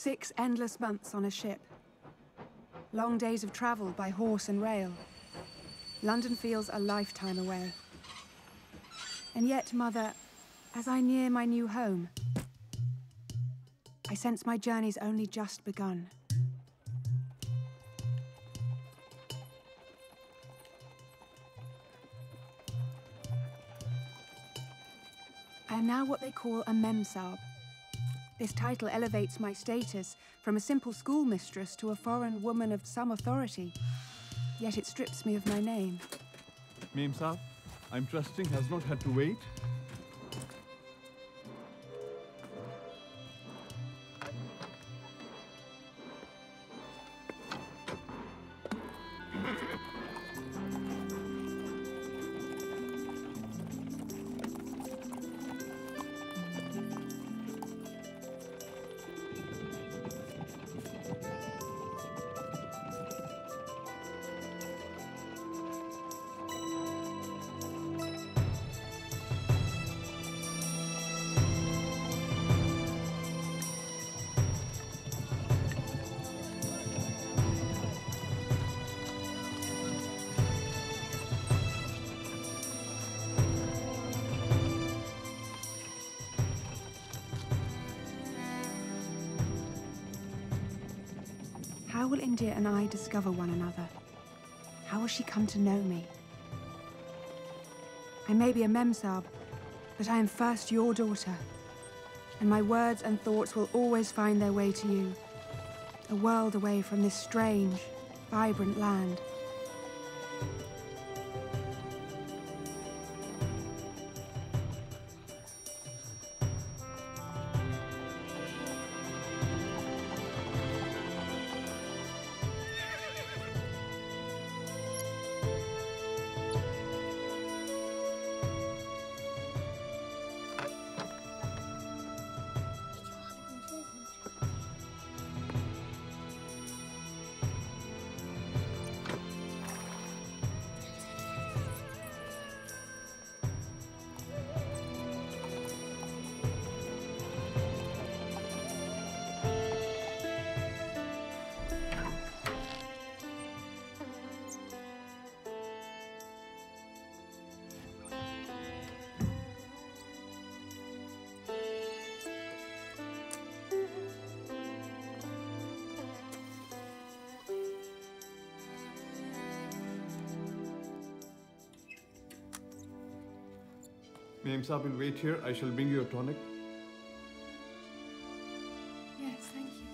6 endless months on a ship. Long days of travel by horse and rail. London feels a lifetime away. And yet, Mother, as I near my new home, I sense my journey's only just begun. I am now what they call a Memsahib. This title elevates my status from a simple schoolmistress to a foreign woman of some authority. Yet it strips me of my name. Memsahib, I'm trusting, has not had to wait. How will India and I discover one another? How will she come to know me? I may be a Memsahib, but I am first your daughter, and my words and thoughts will always find their way to you, a world away from this strange, vibrant land. Memsahib will wait here. I shall bring you a tonic. Yes, thank you.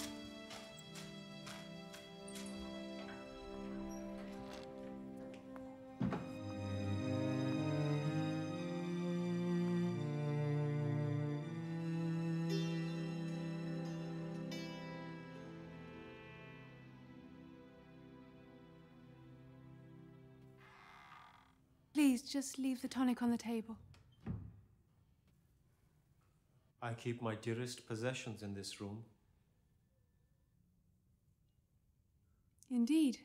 Please, just leave the tonic on the table. I keep my dearest possessions in this room. Indeed.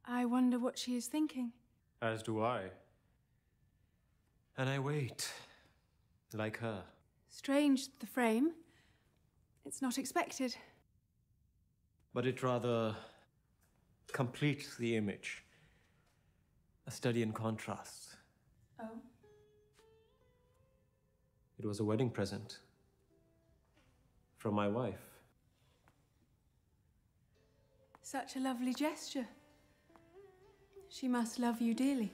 I wonder what she is thinking. As do I. And I wait, like her. Strange, the frame. It's not expected. But it rather completes the image. A study in contrast. Oh? It was a wedding present. From my wife. Such a lovely gesture. She must love you dearly.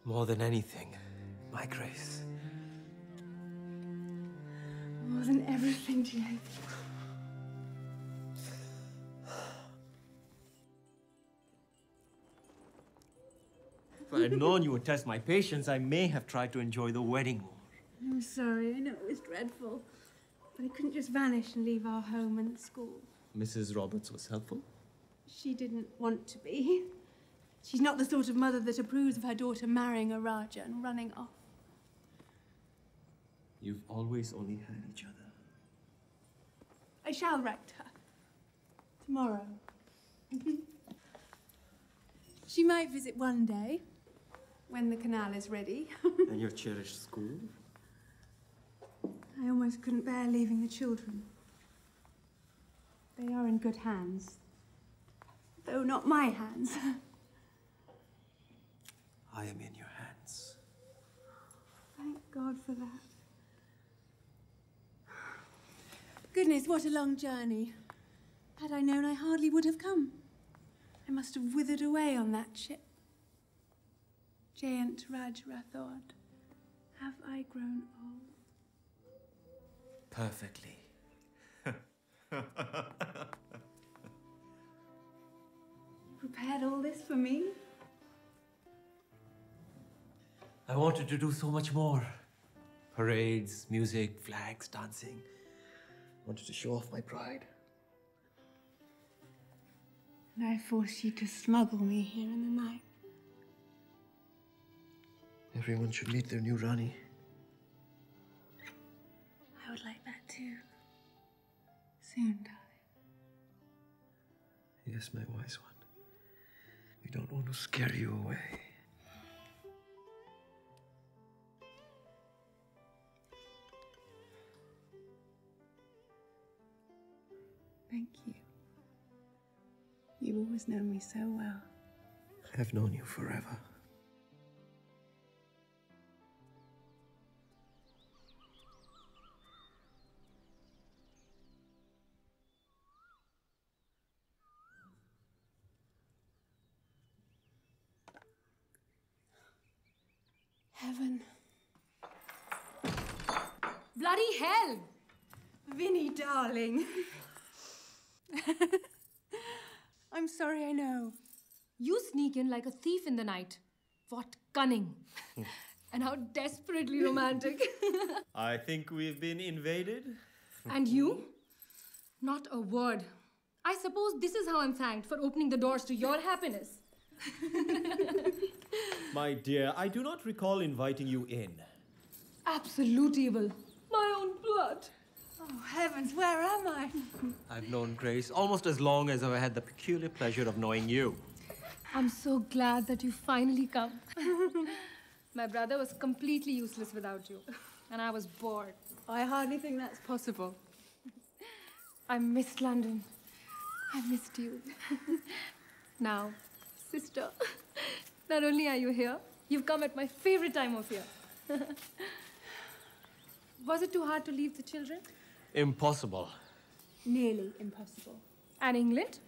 More than anything, my grace. More than everything, Diego. If I had known you would test my patience, I may have tried to enjoy the wedding more. I'm sorry, I know it was dreadful. But I couldn't just vanish and leave our home and the school. Mrs. Roberts was helpful? She didn't want to be. She's not the sort of mother that approves of her daughter marrying a Raja and running off. You've always only had each other. I shall write her. Tomorrow. She might visit one day. when the canal is ready. And your cherished school? I almost couldn't bear leaving the children. They are in good hands. Though not my hands. I am in your hands. Thank God for that. Goodness, what a long journey. Had I known, I hardly would have come. I must have withered away on that ship. Jayant Raj Rathod, have I grown old? Perfectly. Prepared all this for me? I wanted to do so much more. Parades, music, flags, dancing. Wanted to show off my pride. And I forced you to smuggle me here in the night. Everyone should meet their new Rani. I would like that too. Soon, darling. Yes, my wise one. We don't want to scare you away. Thank you. You've always known me so well. I've known you forever. Heaven. Bloody hell! Vinny, darling. I'm sorry, I know. You sneak in like a thief in the night. What cunning. And how desperately romantic. I think we've been invaded. And you? Not a word. I suppose this is how I'm thanked for opening the doors to your happiness. My dear, I do not recall inviting you in. Absolute evil. My own blood. Oh, heavens, where am I? I've known Grace almost as long as I've had the peculiar pleasure of knowing you. I'm so glad that you finally come. My brother was completely useless without you. And I was bored. I hardly think that's possible. I missed London. I missed you. Now, sister, not only are you here, you've come at my favorite time of year. Was it too hard to leave the children? Impossible. Nearly impossible. And England?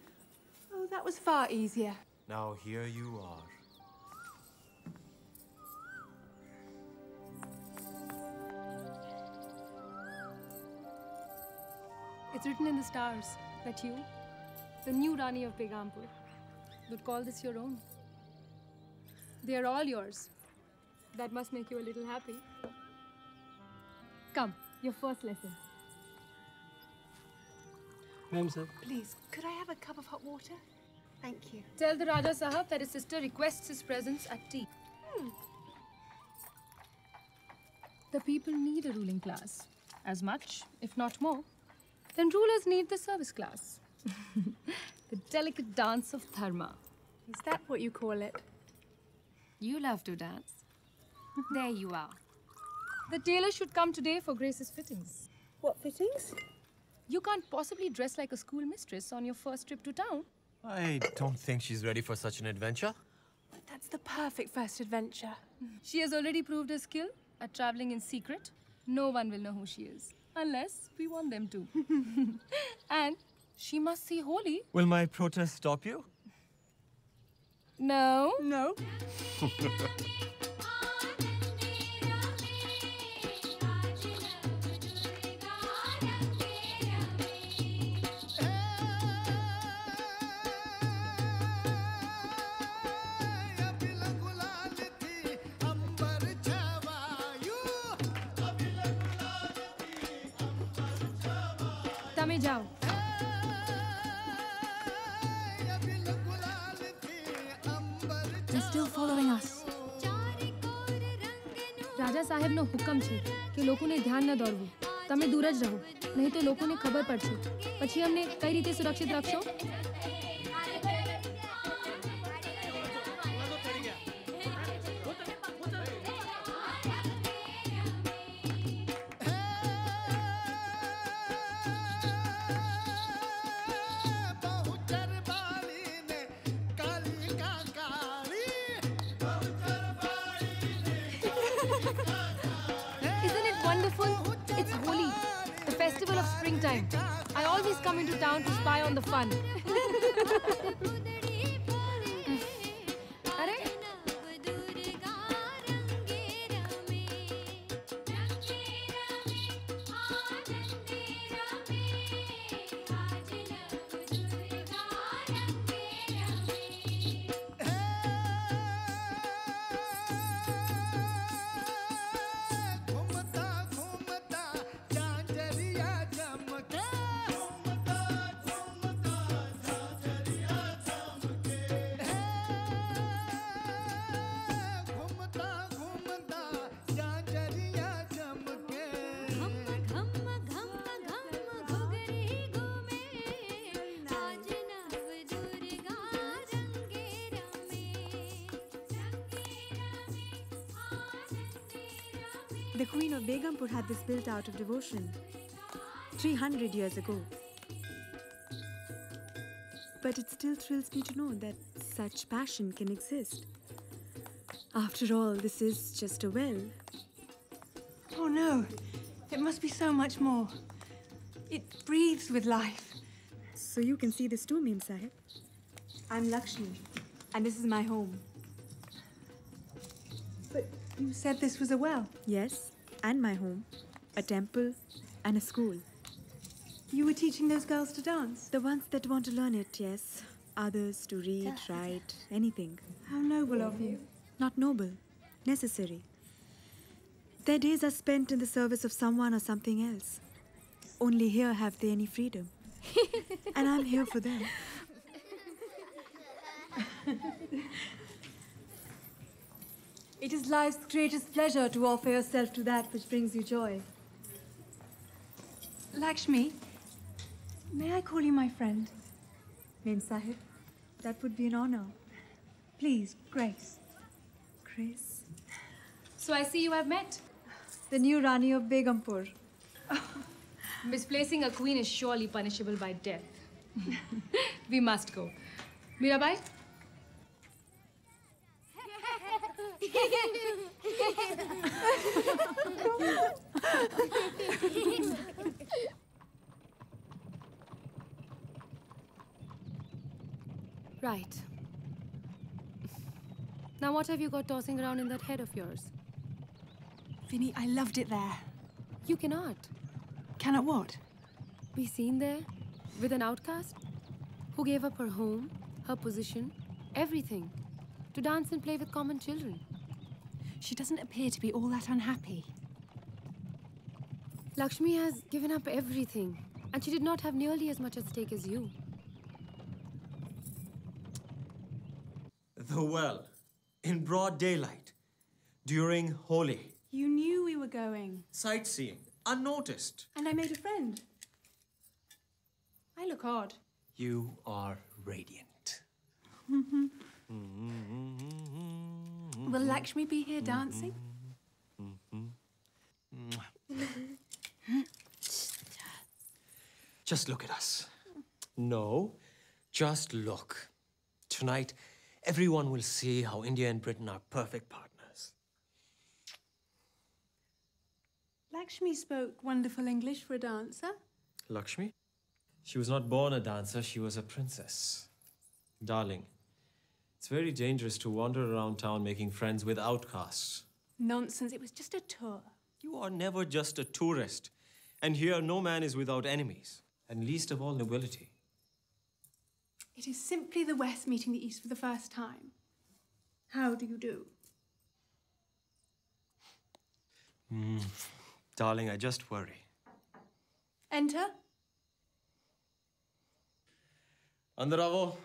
Oh, that was far easier. Now here you are. It's written in the stars that you, the new Rani of Begampur, would call this your own. They are all yours. That must make you a little happy. Come, your first lesson. Memsahib. Please, could I have a cup of hot water? Thank you. Tell the Raja Sahab that his sister requests his presence at tea. The people need a ruling class. As much, if not more, than rulers need the service class. The delicate dance of dharma. Is that what you call it? You love to dance. There you are. The tailor should come today for Grace's fittings. What fittings? You can't possibly dress like a school mistress on your first trip to town. I don't think she's ready for such an adventure. That's the perfect first adventure. She has already proved her skill at traveling in secret. No one will know who she is, unless we want them to. And she must see Holi. Will my protest stop you? No. No. Tame jao. They're still following us. રાજા સાહેબનો હુકમ છે કે લોકોને ધ્યાન ન દોરવું. તમે દૂર જ રહો, નહીં તો લોકોને ખબર પડશે. પછી અમને કઈ રીતે સુરક્ષિત રાખશો? Isn't it wonderful? It's Holi, the festival of springtime. I always come into town to spy on the fun. The Queen of Begumpur had this built out of devotion 300 years ago. But it still thrills me to know that such passion can exist. After all, this is just a well. Oh no, it must be so much more. It breathes with life. So you can see this too, Memsahib. I'm Lakshmi, and this is my home. But you said this was a well. Yes, and my home, a temple, and a school. You were teaching those girls to dance? The ones that want to learn it, yes. Others to read, write, anything. How noble of you. Not noble, necessary. Their days are spent in the service of someone or something else. Only here have they any freedom. And I'm here for them. It is life's greatest pleasure to offer yourself to that which brings you joy. Lakshmi, may I call you my friend? Memsahib, that would be an honor. Please, Grace. Grace? So I see you have met. The new Rani of Begumpur. Misplacing a queen is surely punishable by death. We must go. Mirabai? Right. Now what have you got tossing around in that head of yours? Vinny, I loved it there. You cannot Cannot what? be seen there with an outcast who gave up her home, her position, everything to dance and play with common children. She doesn't appear to be all that unhappy. Lakshmi has given up everything, and she did not have nearly as much at stake as you. The well, in broad daylight, during Holi. You knew we were going. Sightseeing, unnoticed. And I made a friend. I look odd. You are radiant. Will Lakshmi be here dancing? Just look at us. No, just look. Tonight, everyone will see how India and Britain are perfect partners. Lakshmi spoke wonderful English for a dancer. Lakshmi? She was not born a dancer, she was a princess. Darling, it's very dangerous to wander around town making friends with outcasts. Nonsense, it was just a tour. You are never just a tourist. And here, no man is without enemies, and least of all nobility. It is simply the West meeting the East for the first time. How do you do? Darling, I just worry. Enter. Andaravo?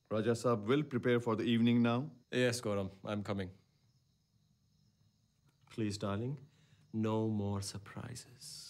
Raja Saab will prepare for the evening now. Yes, Gauram, I'm coming. Please, darling, no more surprises.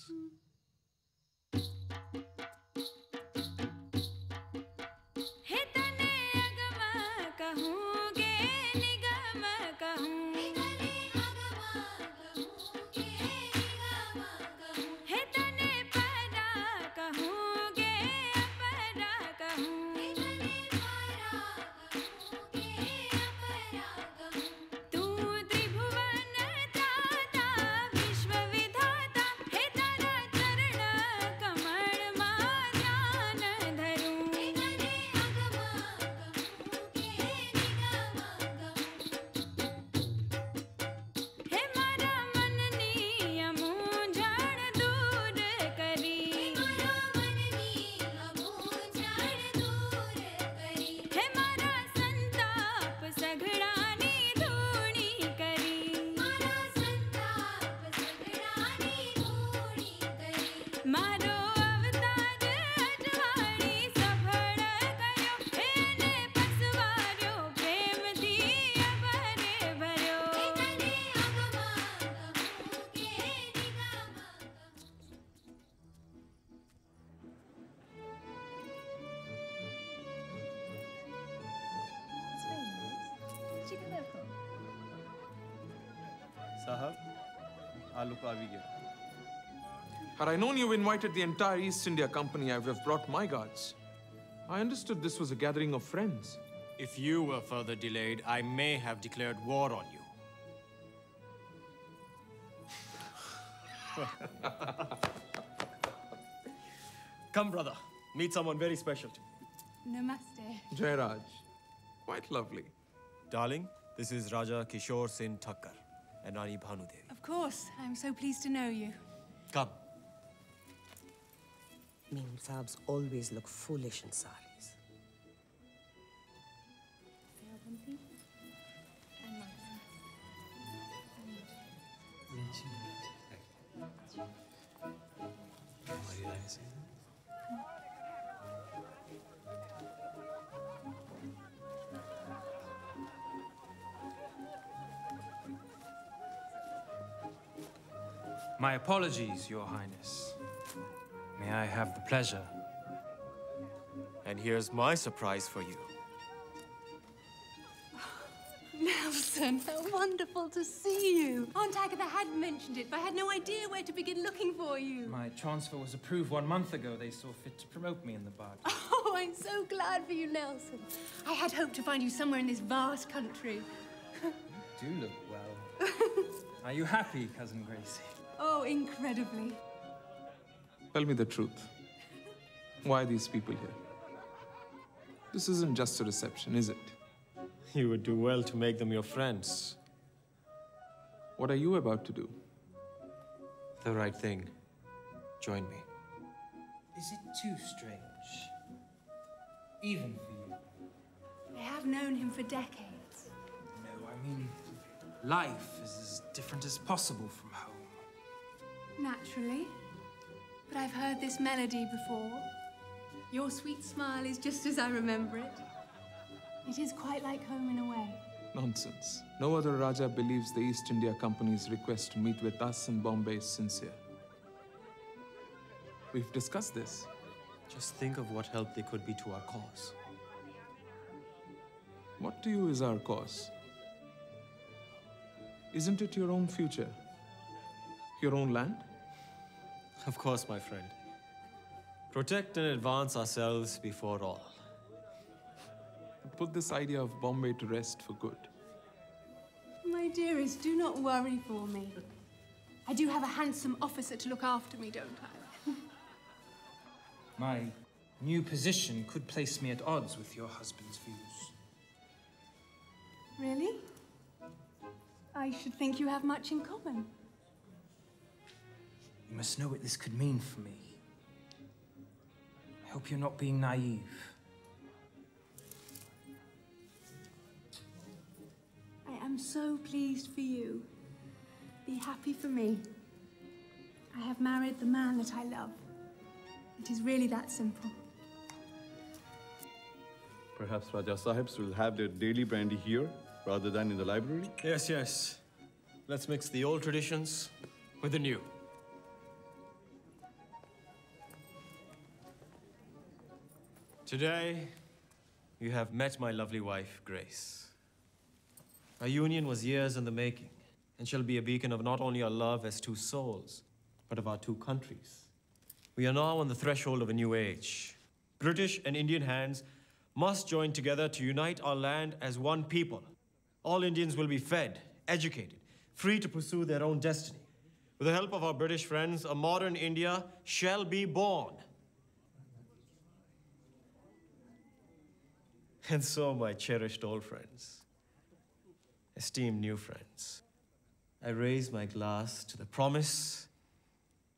Sahab, Alu ko avi gaya. Had I known you invited the entire East India Company, I would have brought my guards. I understood this was a gathering of friends. If you were further delayed, I may have declared war on you. Come, brother. Meet someone very special to me. Namaste. Jairaj. Quite lovely. Darling, this is Raja Kishore Singh Thakkar and Rani Bhanu Devi. Of course, I'm so pleased to know you. Come. Memsahibs always look foolish in saris. My apologies, Your Highness. May I have the pleasure? And here's my surprise for you. Nelson, how wonderful to see you. Aunt Agatha had mentioned it, but I had no idea where to begin looking for you. My transfer was approved 1 month ago. They saw fit to promote me in the bargain. Oh, I'm so glad for you, Nelson. I had hoped to find you somewhere in this vast country. You do look well. Are you happy, Cousin Gracie? Oh, incredibly. Tell me the truth. Why are these people here? This isn't just a reception, is it? You would do well to make them your friends. What are you about to do? The right thing. Join me. Is it too strange? Even for you? I have known him for decades. No, I mean, life is as different as possible from home. Naturally. But I've heard this melody before. Your sweet smile is just as I remember it. It is quite like home in a way. Nonsense. No other Raja believes the East India Company's request to meet with us in Bombay is sincere. We've discussed this. Just think of what help they could be to our cause. What to you is our cause? Isn't it your own future? Your own land? Of course, my friend. Protect and advance ourselves before all. Put this idea of Bombay to rest for good. My dearest, do not worry for me. I do have a handsome officer to look after me, don't I? My new position could place me at odds with your husband's views. Really? I should think you have much in common. You must know what this could mean for me. I hope you're not being naive. I am so pleased for you. Be happy for me. I have married the man that I love. It is really that simple. Perhaps Raja Sahibs will have their daily brandy here rather than in the library? Yes, yes. Let's mix the old traditions with the new. Today, you have met my lovely wife, Grace. Our union was years in the making, and shall be a beacon of not only our love as two souls, but of our two countries. We are now on the threshold of a new age. British and Indian hands must join together to unite our land as one people. All Indians will be fed, educated, free to pursue their own destiny. With the help of our British friends, a modern India shall be born. And so, my cherished old friends, esteemed new friends, I raise my glass to the promise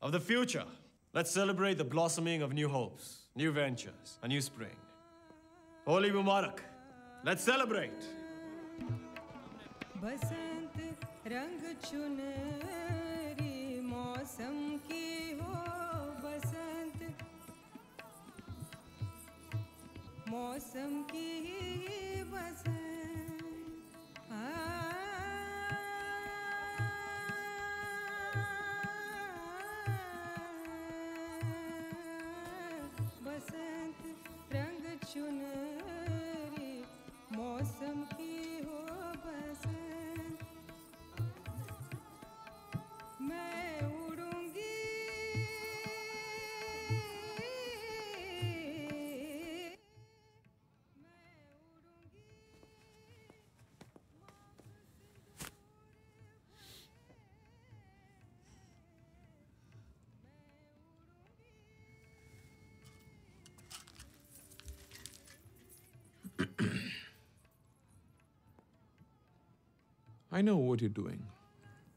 of the future. Let's celebrate the blossoming of new hopes, new ventures, a new spring. Holi Mubarak. Let's celebrate. मौसम की बसंत बसंत रंग चुनरी मौसम की हो बसंत I know what you're doing.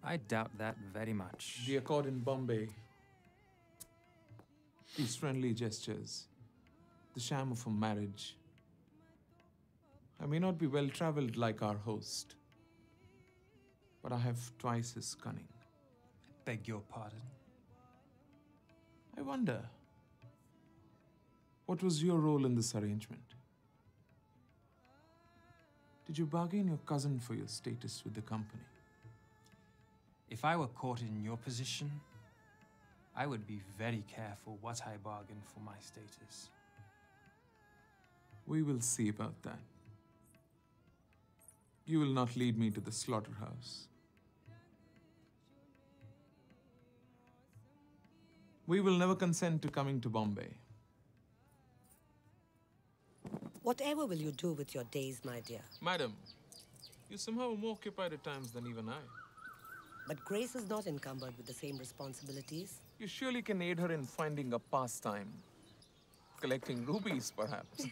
I doubt that very much. The accord in Bombay. These friendly gestures. The sham of a marriage. I may not be well-traveled like our host, but I have twice his cunning. Beg your pardon? I wonder, what was your role in this arrangement? Did you bargain your cousin for your status with the company? If I were caught in your position, I would be very careful what I bargain for my status. We will see about that. You will not lead me to the slaughterhouse. We will never consent to coming to Bombay. Whatever will you do with your days, my dear? Madam, you somehow are more occupied at times than even I. But Grace is not encumbered with the same responsibilities. You surely can aid her in finding a pastime. Collecting rubies, perhaps.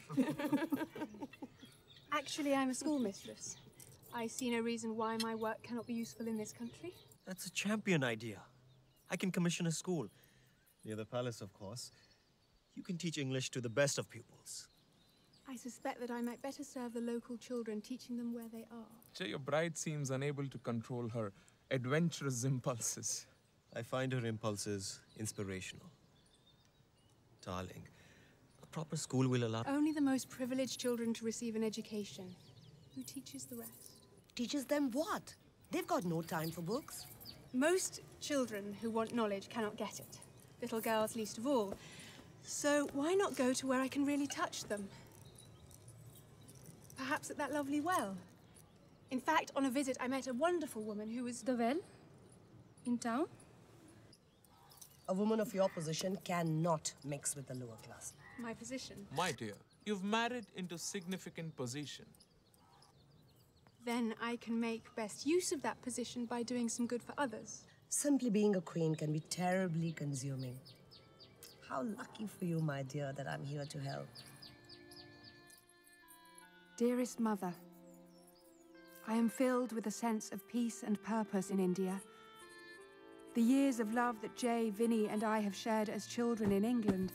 Actually, I'm a schoolmistress. I see no reason why my work cannot be useful in this country. That's a champion idea. I can commission a school. Near the palace, of course. You can teach English to the best of pupils. I suspect that I might better serve the local children, teaching them where they are. Jay, your bride seems unable to control her adventurous impulses. I find her impulses inspirational. Darling, a proper school will allow... Only the most privileged children to receive an education. Who teaches the rest? Teaches them what? They've got no time for books. Most children who want knowledge cannot get it. Little girls least of all. So why not go to where I can really touch them? Perhaps at that lovely well. In fact, on a visit, I met a wonderful woman who was... The well? In town? A woman of your position cannot mix with the lower class. My position. My dear, you've married into significant position. Then I can make best use of that position by doing some good for others. Simply being a queen can be terribly consuming. How lucky for you, my dear, that I'm here to help. Dearest Mother, I am filled with a sense of peace and purpose in India. The years of love that Jay, Vinny, and I have shared as children in England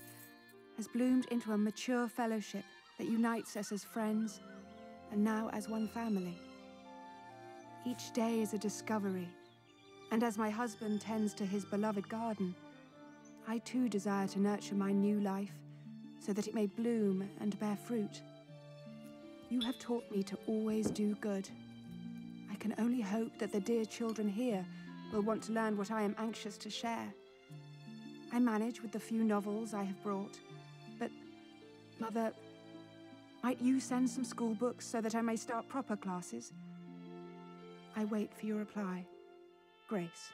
has bloomed into a mature fellowship that unites us as friends and now as one family. Each day is a discovery, and as my husband tends to his beloved garden, I too desire to nurture my new life so that it may bloom and bear fruit. You have taught me to always do good. I can only hope that the dear children here will want to learn what I am anxious to share. I manage with the few novels I have brought, but, Mother, might you send some school books so that I may start proper classes? I wait for your reply. Grace.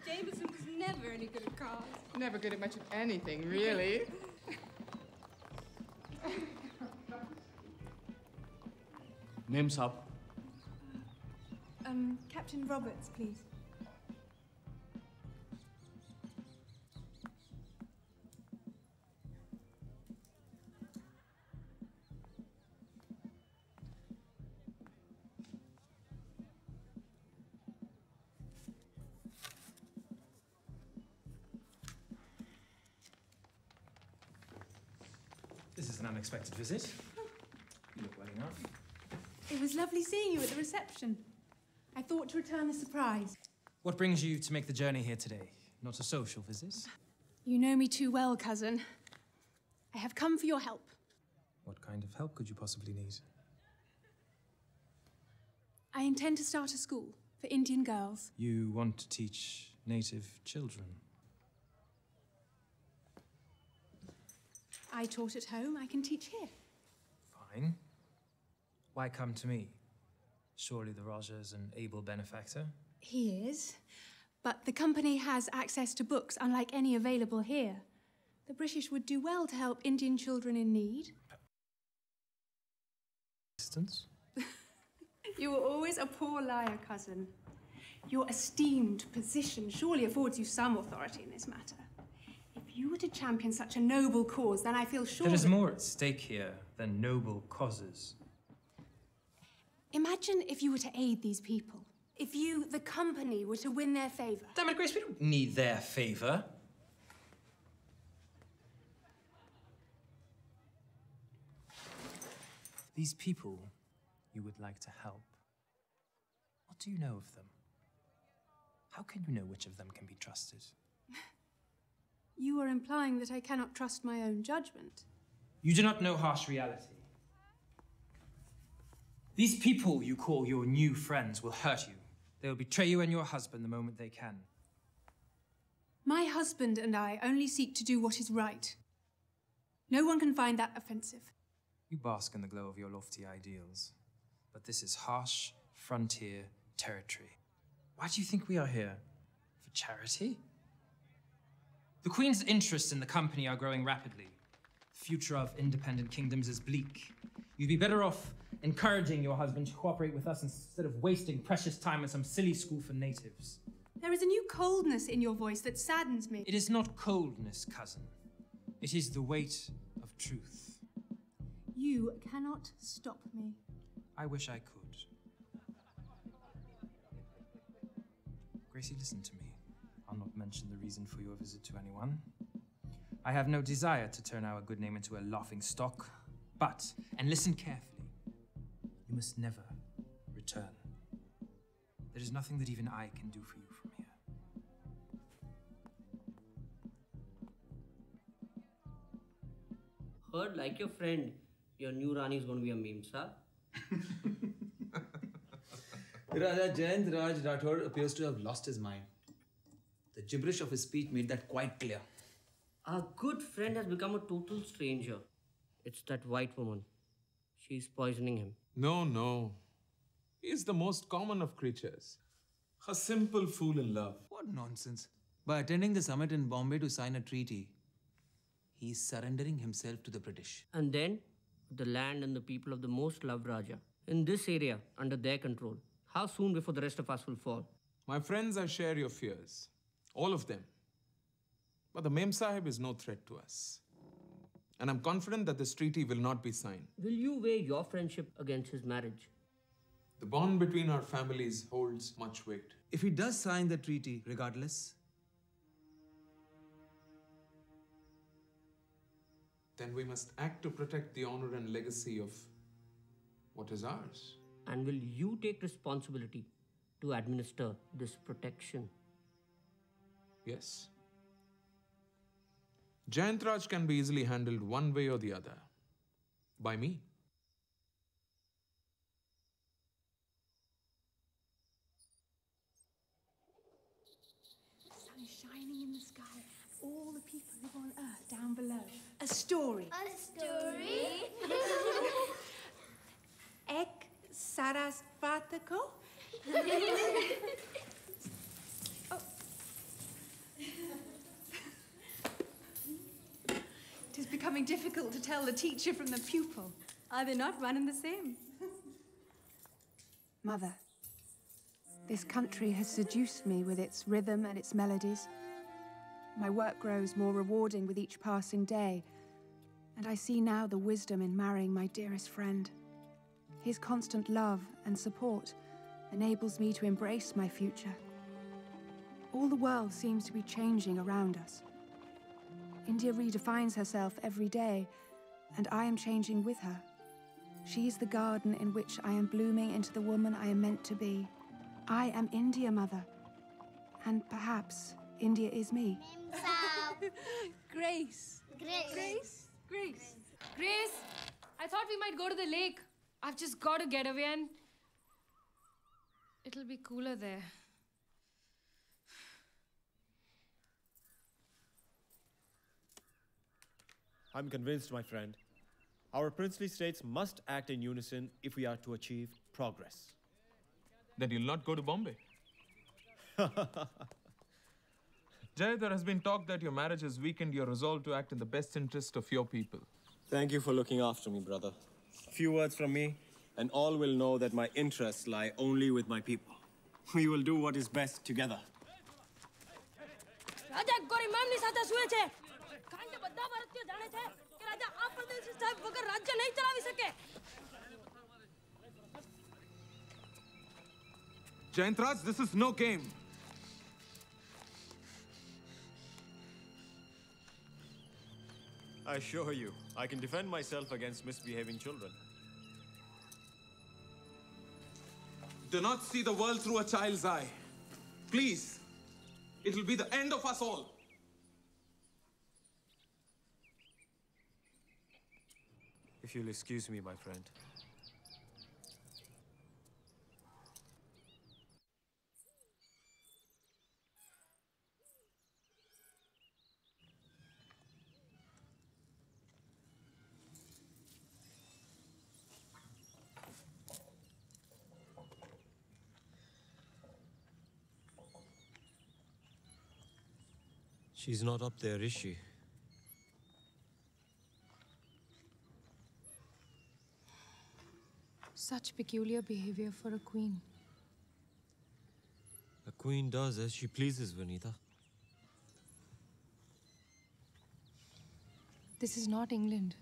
Jameson was never any good at cards. Never good at much of anything, really. Memsahib. Captain Roberts, please. This is an unexpected visit. You look well enough. It was lovely seeing you at the reception. I thought to return the surprise. What brings you to make the journey here today? Not a social visit? You know me too well, cousin. I have come for your help. What kind of help could you possibly need? I intend to start a school for Indian girls. You want to teach native children? I taught at home, I can teach here. Fine. Why come to me? Surely the Raja's an able benefactor? He is. But the company has access to books unlike any available here. The British would do well to help Indian children in need. Assistance? You were always a poor liar, cousin. Your esteemed position surely affords you some authority in this matter. If you were to champion such a noble cause, then I feel sure There is more at stake here than noble causes. Imagine if you were to aid these people. If you, the company, were to win their favor. Damn it, Grace, we don't need their favor. These people you would like to help. What do you know of them? How can you know which of them can be trusted? You are implying that I cannot trust my own judgment. You do not know harsh reality. These people you call your new friends will hurt you. They will betray you and your husband the moment they can. My husband and I only seek to do what is right. No one can find that offensive. You bask in the glow of your lofty ideals. But this is harsh, frontier territory. Why do you think we are here? For charity? The Queen's interests in the company are growing rapidly. The future of independent kingdoms is bleak. You'd be better off encouraging your husband to cooperate with us instead of wasting precious time at some silly school for natives. There is a new coldness in your voice that saddens me. It is not coldness, cousin. It is the weight of truth. You cannot stop me. I wish I could. Gracie, listen to me. I'll not mention the reason for your visit to anyone. I have no desire to turn our good name into a laughing stock. But, and listen carefully, you must never return. There is nothing that even I can do for you from here. Heard, like your friend, your new Rani is going to be a Memsahib. Raja Jayant Raj Rathod appears to have lost his mind. The gibberish of his speech made that quite clear. Our good friend has become a total stranger. It's that white woman. She's poisoning him. No, no. He is the most common of creatures. A simple fool in love. What nonsense. By attending the summit in Bombay to sign a treaty, he is surrendering himself to the British. And then, the land and the people of the most loved Raja, in this area, under their control. How soon before the rest of us will fall? My friends, I share your fears. All of them. But the Memsahib is no threat to us. And I'm confident that this treaty will not be signed. Will you weigh your friendship against his marriage? The bond between our families holds much weight. If he does sign the treaty, regardless, then we must act to protect the honor and legacy of what is ours. And will you take responsibility to administer this protection? Yes. Jayantraj can be easily handled one way or the other. By me. Sun is shining in the sky. All the people live on Earth down below. A story. A story? Ek Sarasvatako? Oh. It is becoming difficult to tell the teacher from the pupil. Are they not one and the same? Mother, this country has seduced me with its rhythm and its melodies. My work grows more rewarding with each passing day, and I see now the wisdom in marrying my dearest friend. His constant love and support enables me to embrace my future. All the world seems to be changing around us. India redefines herself every day, and I am changing with her. She is the garden in which I am blooming into the woman I am meant to be. I am India, Mother, and perhaps India is me. Grace. Grace. Grace. Grace. Grace. I thought we might go to the lake. I've just got to get away and it'll be cooler there. I'm convinced, my friend. Our princely states must act in unison if we are to achieve progress. Then you'll not go to Bombay. Jay, there has been talk that your marriage has weakened your resolve to act in the best interest of your people. Thank you for looking after me, brother. A few words from me, and all will know that my interests lie only with my people. We will do what is best together. રાજા ગોરી મેમની સાથે સુએ છે કારણ કે બધા ભારતીયો જાણે છે કે રાજા આ પરદેશી સાહેબ વગર રાજ્ય નહીં ચલાવી શકે. Jayantraj, this is no game. I assure you, I can defend myself against misbehaving children. Do not see the world through a child's eye. Please. It will be the end of us all. If you'll excuse me, my friend. She's not up there, is she? Such peculiar behavior for a queen. A queen does as she pleases, Vanita. This is not England.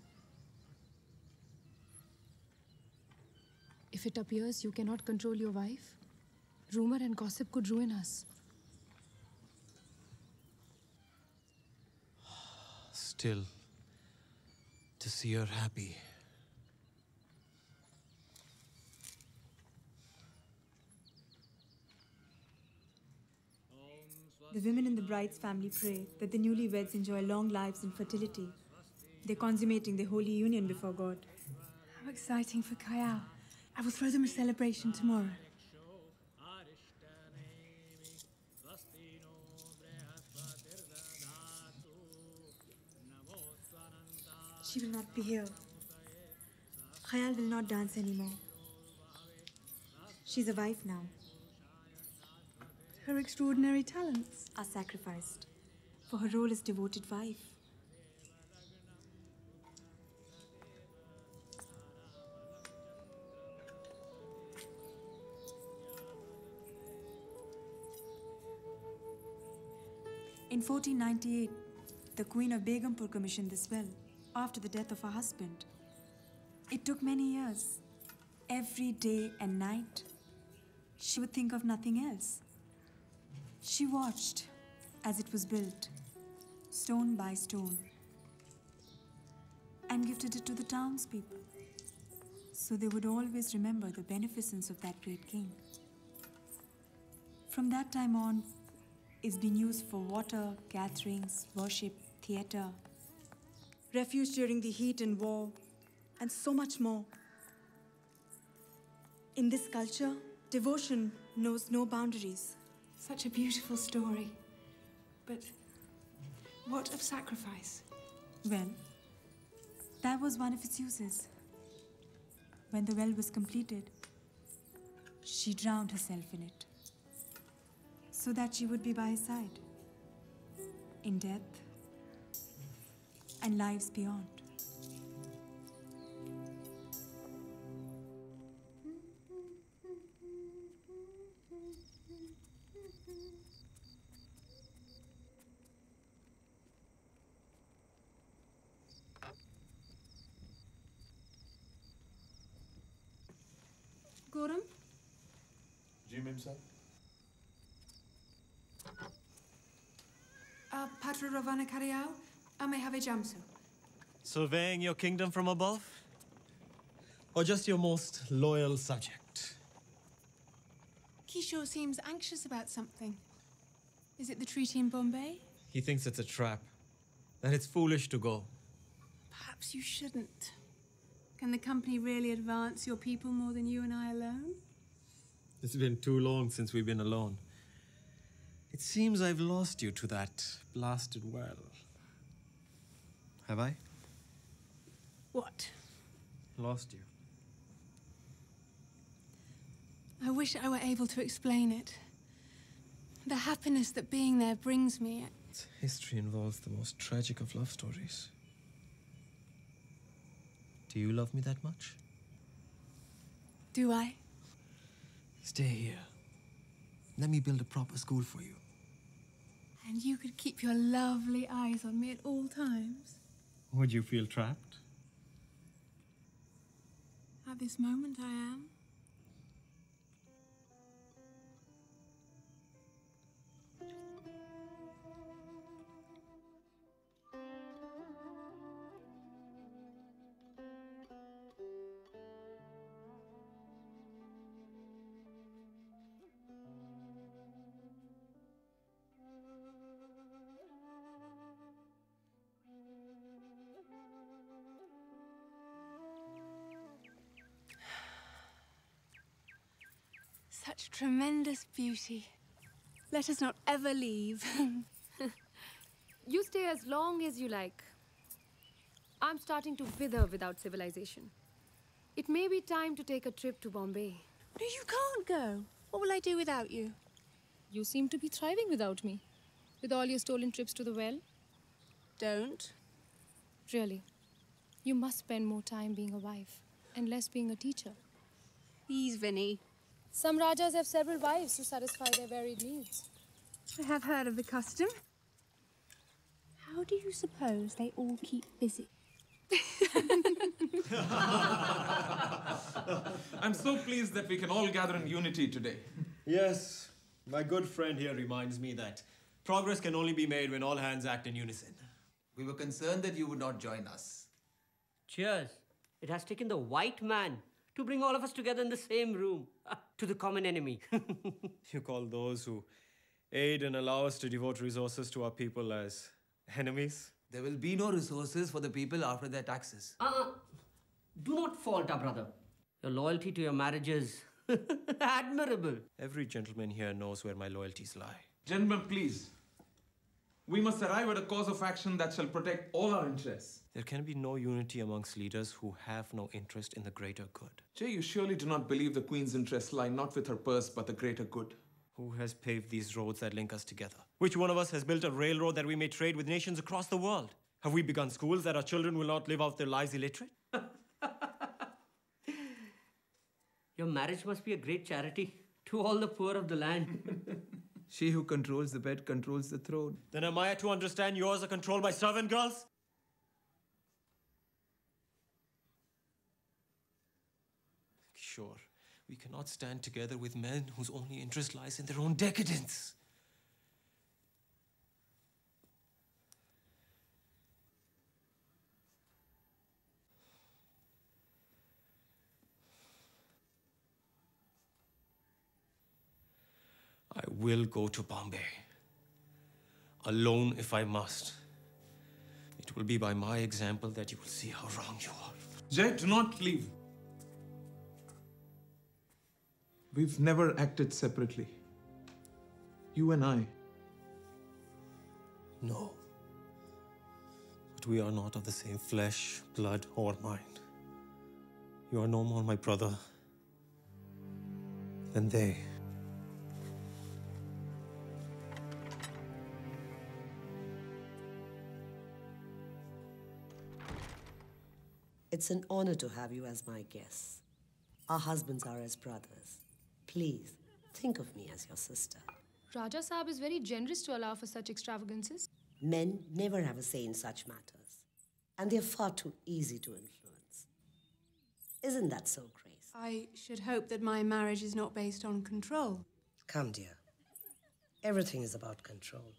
If it appears you cannot control your wife, rumor and gossip could ruin us. Still, to see her happy. The women in the bride's family pray that the newlyweds enjoy long lives and fertility. They're consummating their holy union before God. How exciting for Kayal. I will throw them a celebration tomorrow. She will not be here. Khayal will not dance anymore. She's a wife now. Her extraordinary talents are sacrificed for her role as devoted wife. In 1498, the Queen of Begumpur commissioned this well after the death of her husband. It took many years. Every day and night, she would think of nothing else. She watched as it was built, stone by stone, and gifted it to the townspeople, so they would always remember the beneficence of that great king. From that time on, it's been used for water, gatherings, worship, theatre, refuge during the heat and war, and so much more. In this culture, devotion knows no boundaries. Such a beautiful story. But what of sacrifice? Well, that was one of its uses. When the well was completed, she drowned herself in it, so that she would be by his side, in death and lives beyond. Gautam? Ji Memsahib. Patra Ravana Karyal, Amehave Jamsu. Surveying your kingdom from above? Or just your most loyal subject? Kishore seems anxious about something. Is it the treaty in Bombay? He thinks it's a trap, that it's foolish to go. Perhaps you shouldn't. Can the company really advance your people more than you and I alone? It's been too long since we've been alone. It seems I've lost you to that blasted well. Have I? What? Lost you. I wish I were able to explain it. The happiness that being there brings me. History involves the most tragic of love stories. Do you love me that much? Do I? Stay here. Let me build a proper school for you. And you could keep your lovely eyes on me at all times? Would you feel trapped? At this moment, I am. Such tremendous beauty. Let us not ever leave. You stay as long as you like. I'm starting to wither without civilization. It may be time to take a trip to Bombay. No, you can't go. What will I do without you? You seem to be thriving without me. With all your stolen trips to the well. Don't. Really. You must spend more time being a wife and less being a teacher. Please, Vinny. Some Rajas have several wives to satisfy their varied needs. I have heard of the custom. How do you suppose they all keep busy? I'm so pleased that we can all gather in unity today. Yes, my good friend here reminds me that progress can only be made when all hands act in unison. We were concerned that you would not join us. Cheers. It has taken the white man to bring all of us together in the same room, to the common enemy. You call those who aid and allow us to devote resources to our people as enemies? There will be no resources for the people after their taxes. Do not fault our brother. Your loyalty to your marriage is admirable. Every gentleman here knows where my loyalties lie. Gentlemen, please. We must arrive at a course of action that shall protect all our interests. There can be no unity amongst leaders who have no interest in the greater good. Jay, you surely do not believe the Queen's interests lie not with her purse, but the greater good. Who has paved these roads that link us together? Which one of us has built a railroad that we may trade with nations across the world? Have we begun schools that our children will not live out their lives illiterate? Your marriage must be a great charity to all the poor of the land. She who controls the bed controls the throne. Then am I to understand yours are controlled by servant girls? Sure, we cannot stand together with men whose only interest lies in their own decadence. I will go to Bombay. Alone if I must. It will be by my example that you will see how wrong you are. Jay, do not leave. We've never acted separately. You and I. No. But we are not of the same flesh, blood, or mind. You are no more my brother than they. It's an honor to have you as my guest. Our husbands are as brothers. Please, think of me as your sister. Raja Saab is very generous to allow for such extravagances. Men never have a say in such matters. And they're far too easy to influence. Isn't that so, Grace? I should hope that my marriage is not based on control. Come, dear. Everything is about control.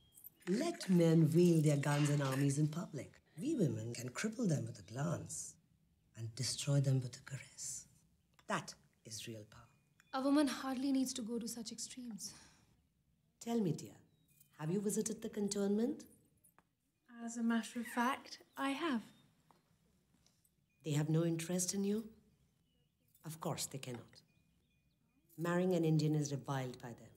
Let men wield their guns and armies in public. We women can cripple them with a glance and destroy them with a caress. That is real power. A woman hardly needs to go to such extremes. Tell me, dear, have you visited the cantonment? As a matter of fact, I have. They have no interest in you? Of course they cannot. Marrying an Indian is reviled by them,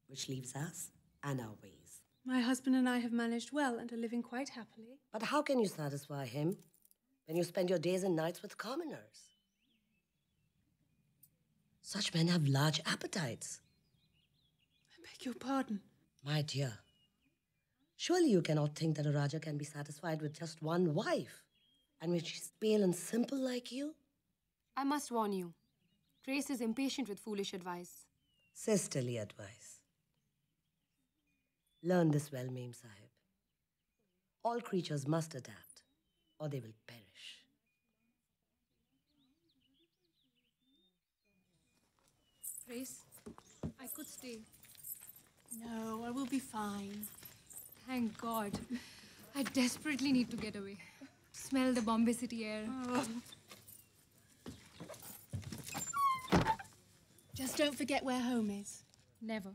which leaves us and our ways. My husband and I have managed well and are living quite happily. But how can you satisfy him when you spend your days and nights with commoners? Such men have large appetites. I beg your pardon. My dear, surely you cannot think that a Raja can be satisfied with just one wife, and when she's pale and simple like you? I must warn you. Grace is impatient with foolish advice. Sisterly advice. Learn this well, Memsahib. All creatures must adapt, or they will perish. Grace, I could stay. No, I will be fine. Thank God. I desperately need to get away. Smell the Bombay city air. Oh. Just don't forget where home is. Never.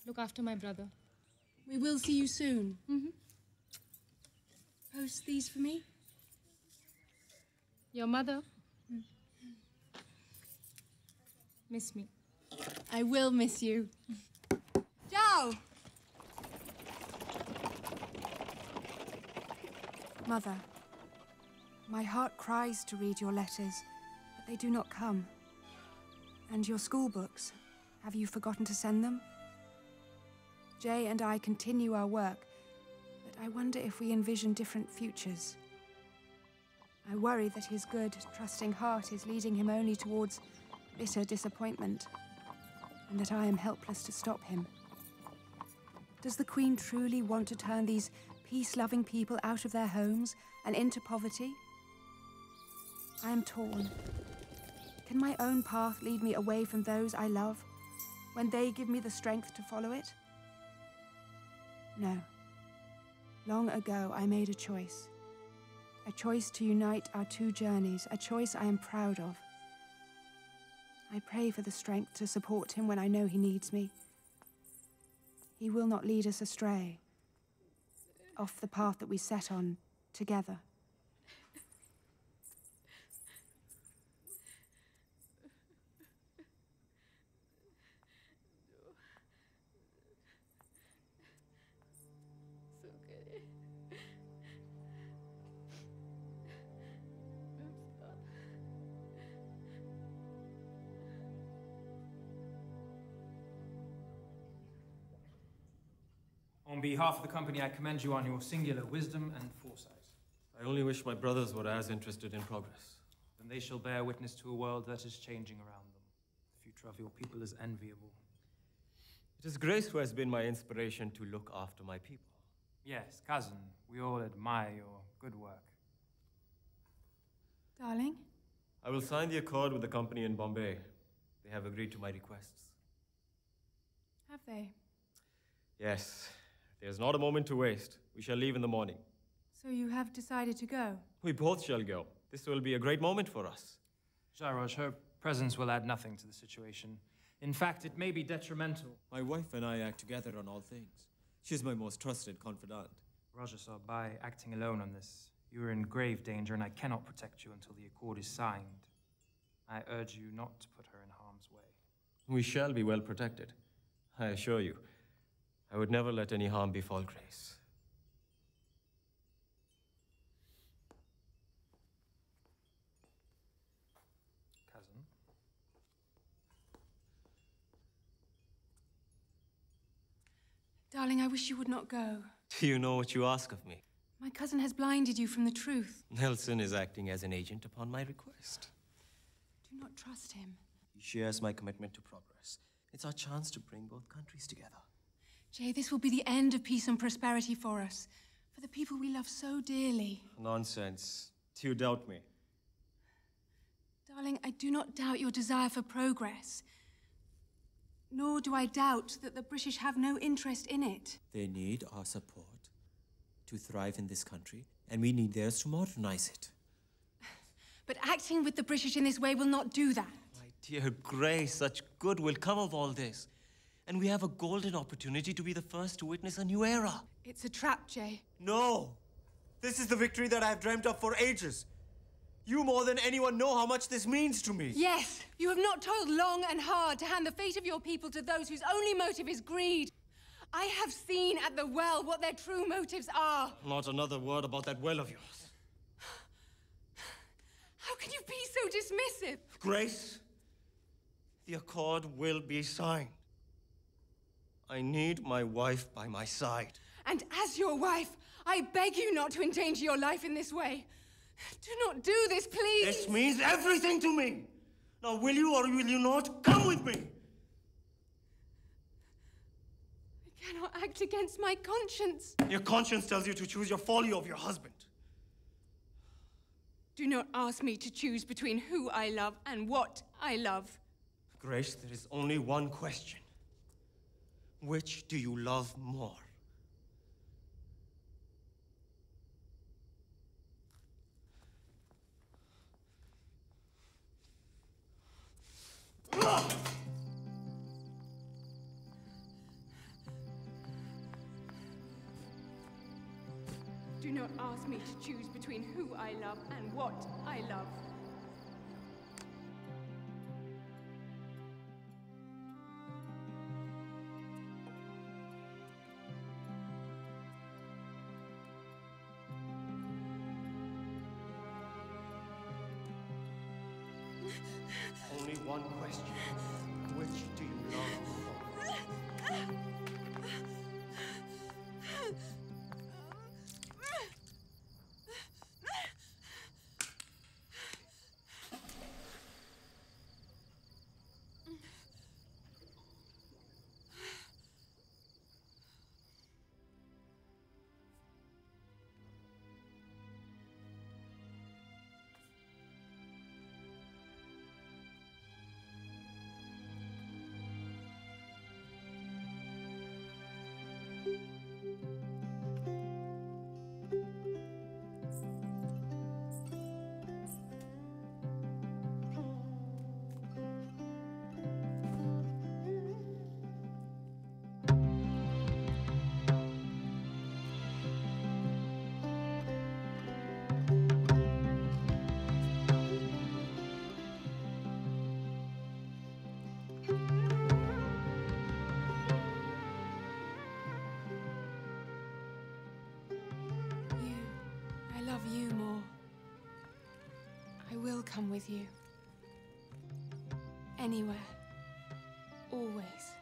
Look after my brother. We will see you soon. Post these for me. Your mother? Miss me. I will miss you. Ciao! Mother, my heart cries to read your letters, but they do not come. And your school books, have you forgotten to send them? Jay and I continue our work, but I wonder if we envision different futures. I worry that his good, trusting heart is leading him only towards bitter disappointment, and that I am helpless to stop him. Does the Queen truly want to turn these peace-loving people out of their homes and into poverty? I am torn. Can my own path lead me away from those I love, when they give me the strength to follow it? No. Long ago, I made a choice. A choice to unite our two journeys, a choice I am proud of. I pray for the strength to support him when I know he needs me. He will not lead us astray, off the path that we set on together. On behalf of the company, I commend you on your singular wisdom and foresight. I only wish my brothers were as interested in progress. Then they shall bear witness to a world that is changing around them. The future of your people is enviable. It is Grace who has been my inspiration to look after my people. Yes, cousin, we all admire your good work. Darling? I will sign the accord with the company in Bombay. They have agreed to my requests. Have they? Yes. There's not a moment to waste. We shall leave in the morning. So you have decided to go? We both shall go. This will be a great moment for us. Jairaj, her presence will add nothing to the situation. In fact, it may be detrimental. My wife and I act together on all things. She's my most trusted confidant. Raja, sir, by acting alone on this, you are in grave danger and I cannot protect you until the accord is signed. I urge you not to put her in harm's way. We shall be well protected, I assure you. I would never let any harm befall Grace. Cousin? Darling, I wish you would not go. Do you know what you ask of me? My cousin has blinded you from the truth. Nelson is acting as an agent upon my request. Do not trust him. He shares my commitment to progress. It's our chance to bring both countries together. Jay, this will be the end of peace and prosperity for us, for the people we love so dearly. Nonsense. Do you doubt me? Darling, I do not doubt your desire for progress. Nor do I doubt that the British have no interest in it. They need our support to thrive in this country, and we need theirs to modernize it. But acting with the British in this way will not do that. My dear Grace, such good will come of all this. And we have a golden opportunity to be the first to witness a new era. It's a trap, Jay. No! This is the victory that I've dreamt of for ages. You more than anyone know how much this means to me. Yes, you have not toiled long and hard to hand the fate of your people to those whose only motive is greed. I have seen at the well what their true motives are. Not another word about that well of yours. How can you be so dismissive? Grace, the accord will be signed. I need my wife by my side. And as your wife, I beg you not to endanger your life in this way. Do not do this, please. This means everything to me. Now, will you or will you not come with me? I cannot act against my conscience. Your conscience tells you to choose your folly over your husband. Do not ask me to choose between who I love and what I love. Grace, there is only one question. Which do you love more? Do not ask me to choose between who I love and what I love. Only one question. Which do you love more? I love you more. I will come with you. Anywhere. Always.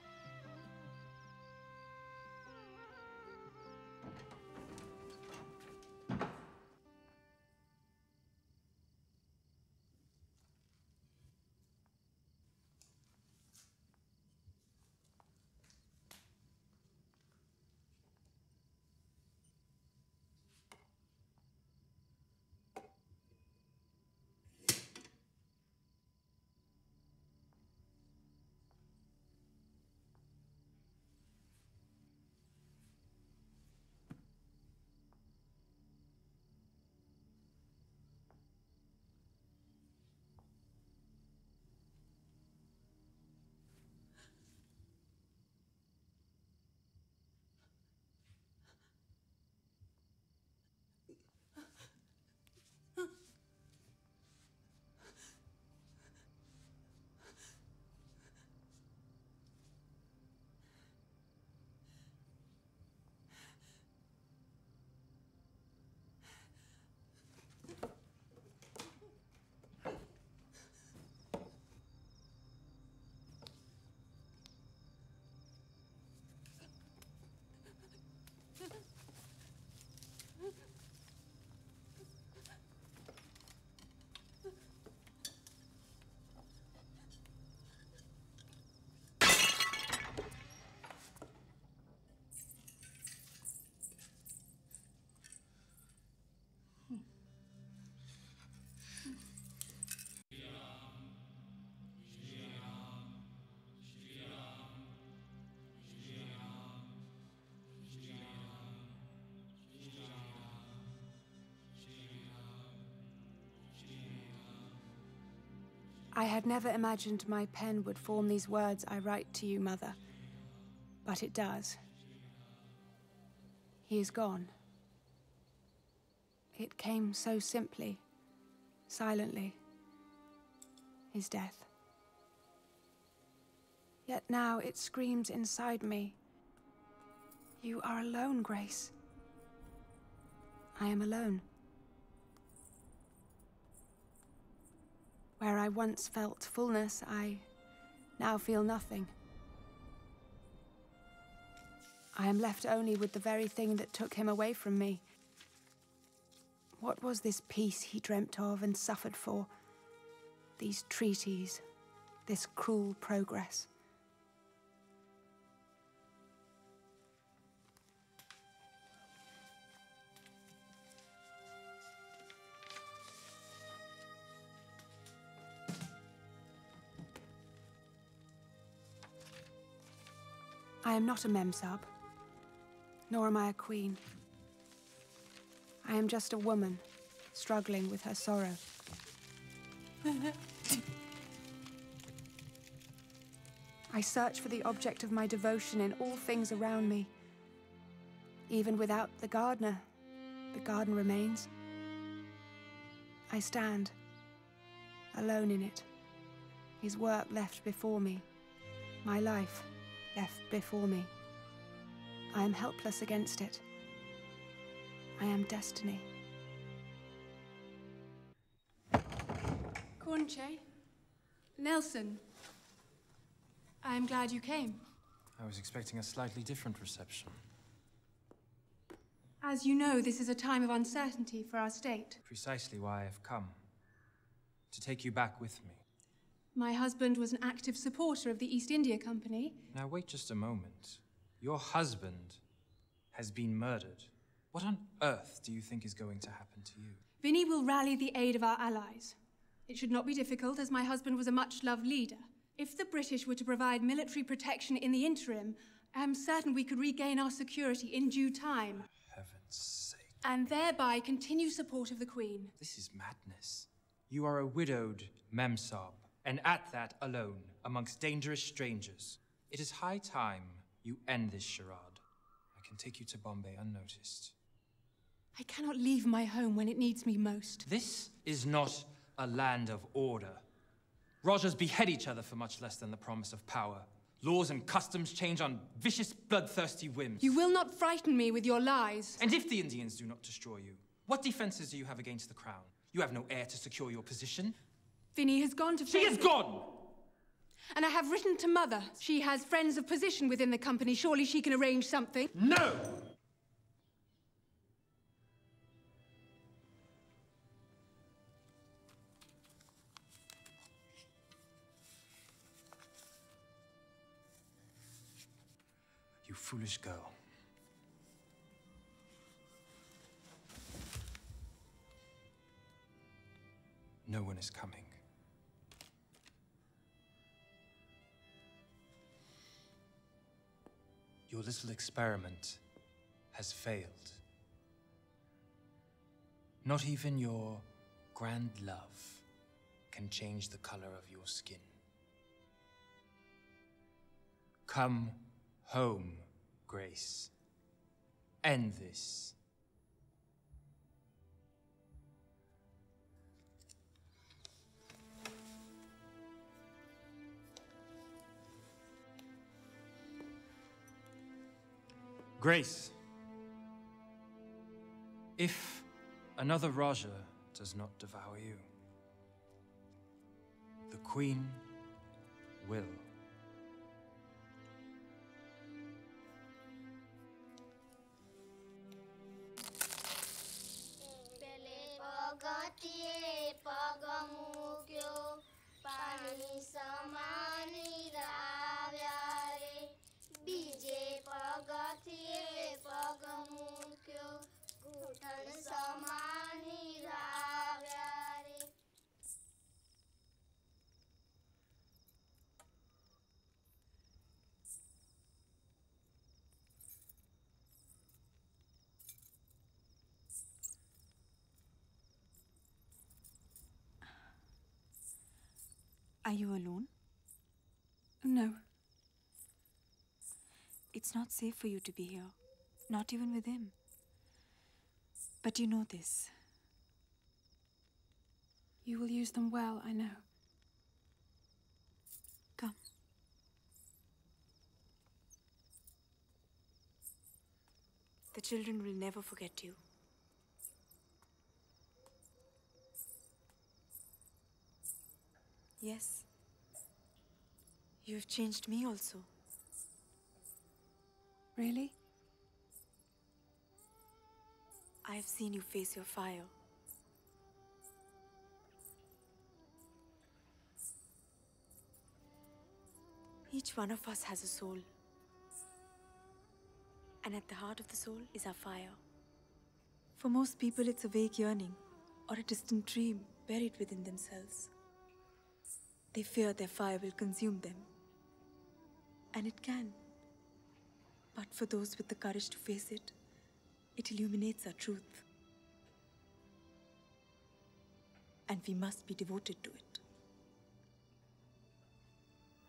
I had never imagined my pen would form these words I write to you, Mother. But it does. He is gone. It came so simply, silently. His death. Yet now it screams inside me. You are alone, Grace. I am alone. Where I once felt fullness, I now feel nothing. I am left only with the very thing that took him away from me. What was this peace he dreamt of and suffered for? These treaties, this cruel progress. I am not a Memsahib, nor am I a queen. I am just a woman struggling with her sorrow. I search for the object of my devotion in all things around me. Even without the garden remains. I stand, alone in it, his work left before me, my life left before me. I am helpless against it. I am destiny. Conche, Nelson, I am glad you came. I was expecting a slightly different reception. As you know, this is a time of uncertainty for our state. Precisely why I have come. To take you back with me. My husband was an active supporter of the East India Company. Now wait just a moment. Your husband has been murdered. What on earth do you think is going to happen to you? Vinny will rally the aid of our allies. It should not be difficult, as my husband was a much-loved leader. If the British were to provide military protection in the interim, I am certain we could regain our security in due time. Heaven's sake. And thereby continue support of the Queen. This is madness. You are a widowed Memsahib, and at that alone, amongst dangerous strangers. It is high time you end this charade. I can take you to Bombay unnoticed. I cannot leave my home when it needs me most. This is not a land of order. Rajahs behead each other for much less than the promise of power. Laws and customs change on vicious, bloodthirsty whims. You will not frighten me with your lies. And if the Indians do not destroy you, what defenses do you have against the crown? You have no heir to secure your position. Vinny has gone to... She is gone! And I have written to Mother. She has friends of position within the company. Surely she can arrange something. No! You foolish girl. No one is coming. Your little experiment has failed. Not even your grand love can change the color of your skin. Come home, Grace. End this. Grace, if another Raja does not devour you, the Queen will. Are you alone? No. It's not safe for you to be here, not even with him. But you know this. You will use them well, I know. Come. The children will never forget you. Yes. You have changed me also. Really? I have seen you face your fire. Each one of us has a soul. And at the heart of the soul is our fire. For most people, it's a vague yearning or a distant dream buried within themselves. They fear their fire will consume them. And it can. But for those with the courage to face it, it illuminates our truth. And we must be devoted to it.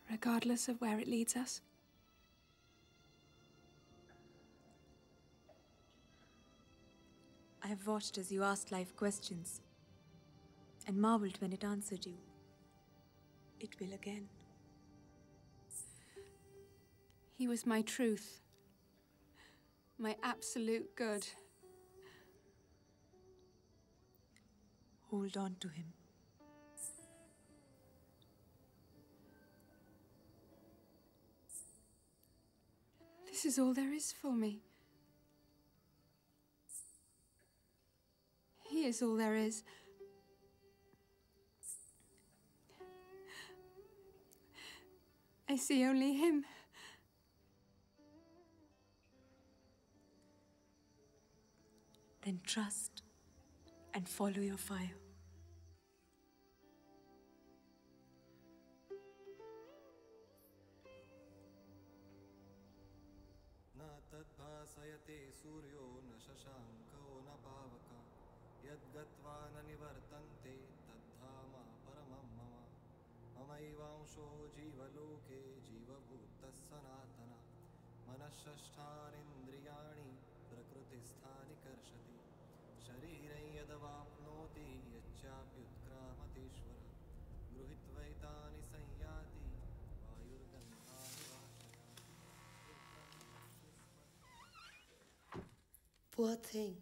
Regardless of where it leads us. I have watched as you asked life questions and marveled when it answered you. It will again. He was my truth. My absolute good. Hold on to him. This is all there is for me. He is all there is. I see only him. Then trust and follow your fire. तद्भासयते सूर्यो न शशाङ्को न पावकः यद्गत्वा न निवर्तन्ते तद्धामा परमं मम ममैवांशो जीवलोके जीवभूतः सनातनः मनःषष्ठानीन्द्रियाणि प्रकृतिस्थानि कर्षति शरीरं यदवाप्नोति यच्चाप्युत्क्रामतीश्वर गृहीत्वैतानि संयाति वायुर्गन्धानि Poor thing.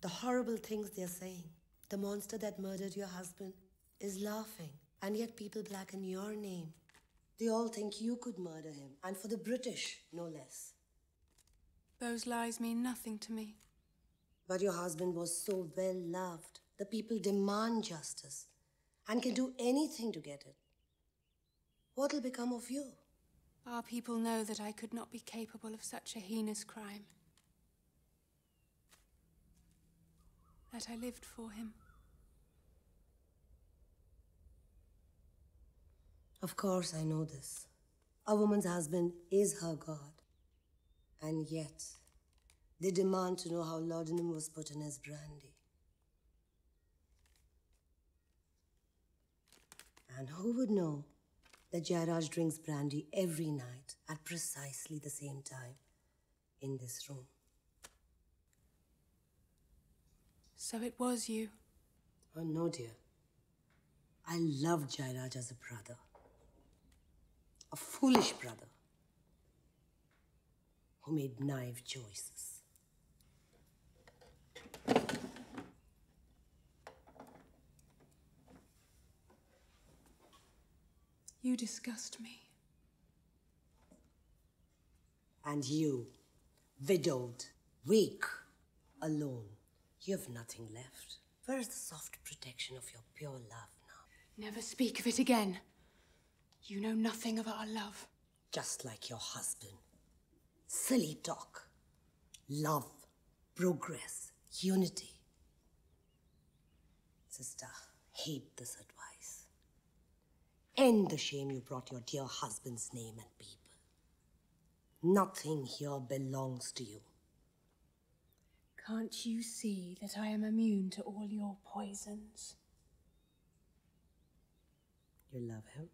The horrible things they're saying. The monster that murdered your husband is laughing, and yet people blacken your name. They all think you could murder him, and for the British, no less. Those lies mean nothing to me. But your husband was so well loved. The people demand justice and can do anything to get it. What'll become of you? Our people know that I could not be capable of such a heinous crime. That I lived for him. Of course, I know this. A woman's husband is her God. And yet, they demand to know how laudanum was put in his brandy. And who would know that Jairaj drinks brandy every night at precisely the same time in this room? So it was you. Oh, no, dear. I loved Jairaj as a brother. A foolish brother who made naive choices. You disgust me. And you, widowed, weak, alone, you have nothing left. Where is the soft protection of your pure love now? Never speak of it again. You know nothing of our love. Just like your husband. Silly talk. Love, progress, unity. Sister, heed this advice. End the shame you brought your dear husband's name and people. Nothing here belongs to you. Can't you see that I am immune to all your poisons? You love him?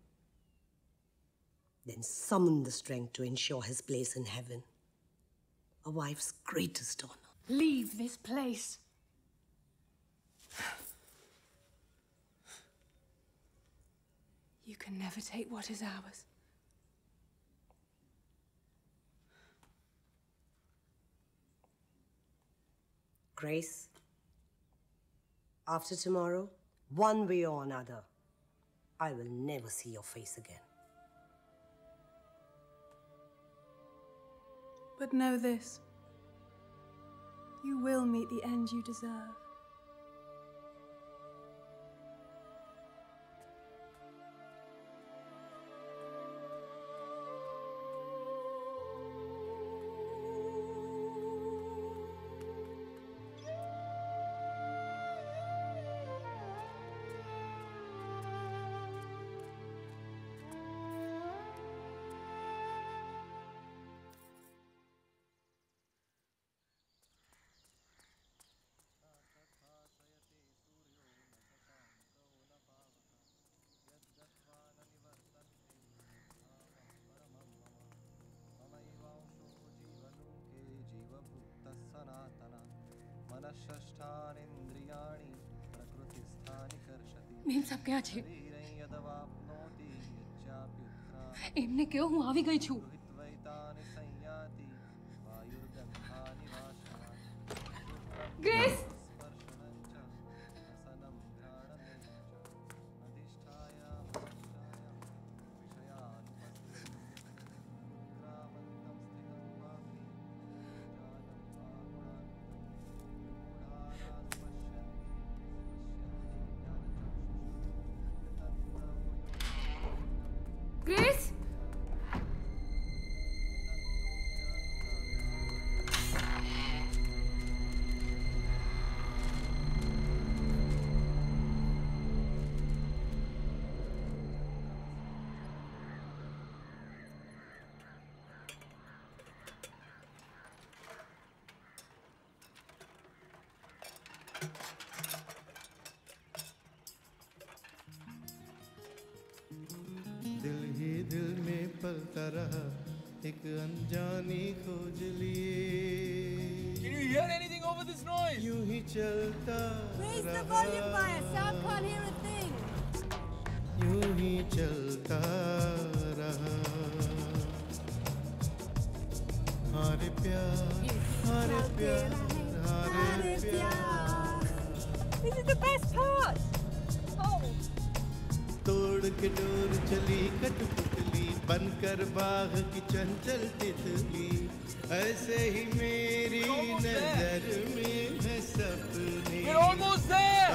Then summon the strength to ensure his place in heaven. A wife's greatest honor. Leave this place. You can never take what is ours. Grace, after tomorrow, one way or another, I will never see your face again. But know this. You will meet the end you deserve. Memsaab ક્યાં છે? એમને કહો હું આવી ગઈ છું. Grace! Grace? दिल ही दिल में पलता रहा एक अनजानी खोज लिए. Can you hear anything over this noise? यूं ही चलता Raise the रहा. volume by a sound, can't hear a thing. यूं ही चलता रहा. हारे प्यार, हारे प्यार, हारे प्यार. This is the best part. Oh. तोड़ के डोर चली कठपुतली बनकर बाग की चंचल तितली. ऐसे ही मेरी नजर में है सपने.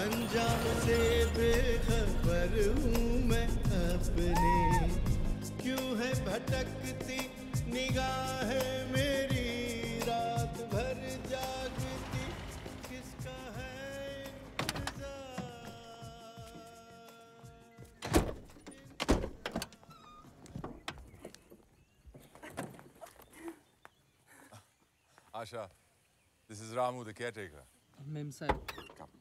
अंजाम से बेखबर हूँ मैं अपने. क्यों है भटकती निगाहें मेरी रात भर जागती. किसका है Asha, this is Ramu, the caretaker. Memsahib. Come.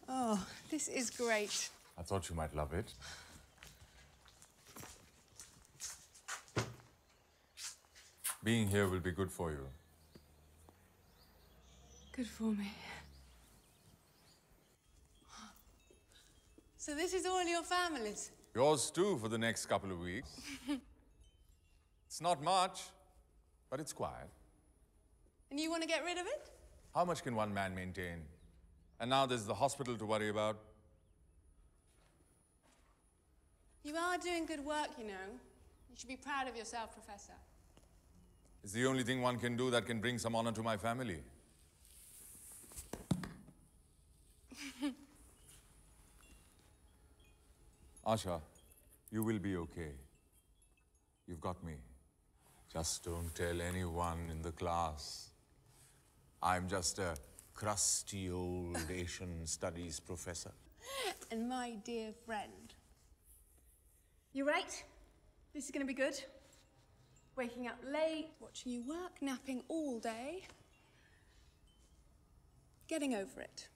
Oh, this is great. I thought you might love it. Being here will be good for you. Good for me. So this is all your families? Yours too for the next couple of weeks. It's not much, but it's quiet. And you want to get rid of it? How much can one man maintain? And now there's the hospital to worry about. You are doing good work, you know. You should be proud of yourself, Professor. It's the only thing one can do that can bring some honor to my family. Asha, you will be okay. You've got me. Just don't tell anyone in the class. I'm just a crusty old Asian studies professor. And my dear friend. You're right. This is going to be good. Waking up late, watching you work, napping all day. Getting over it.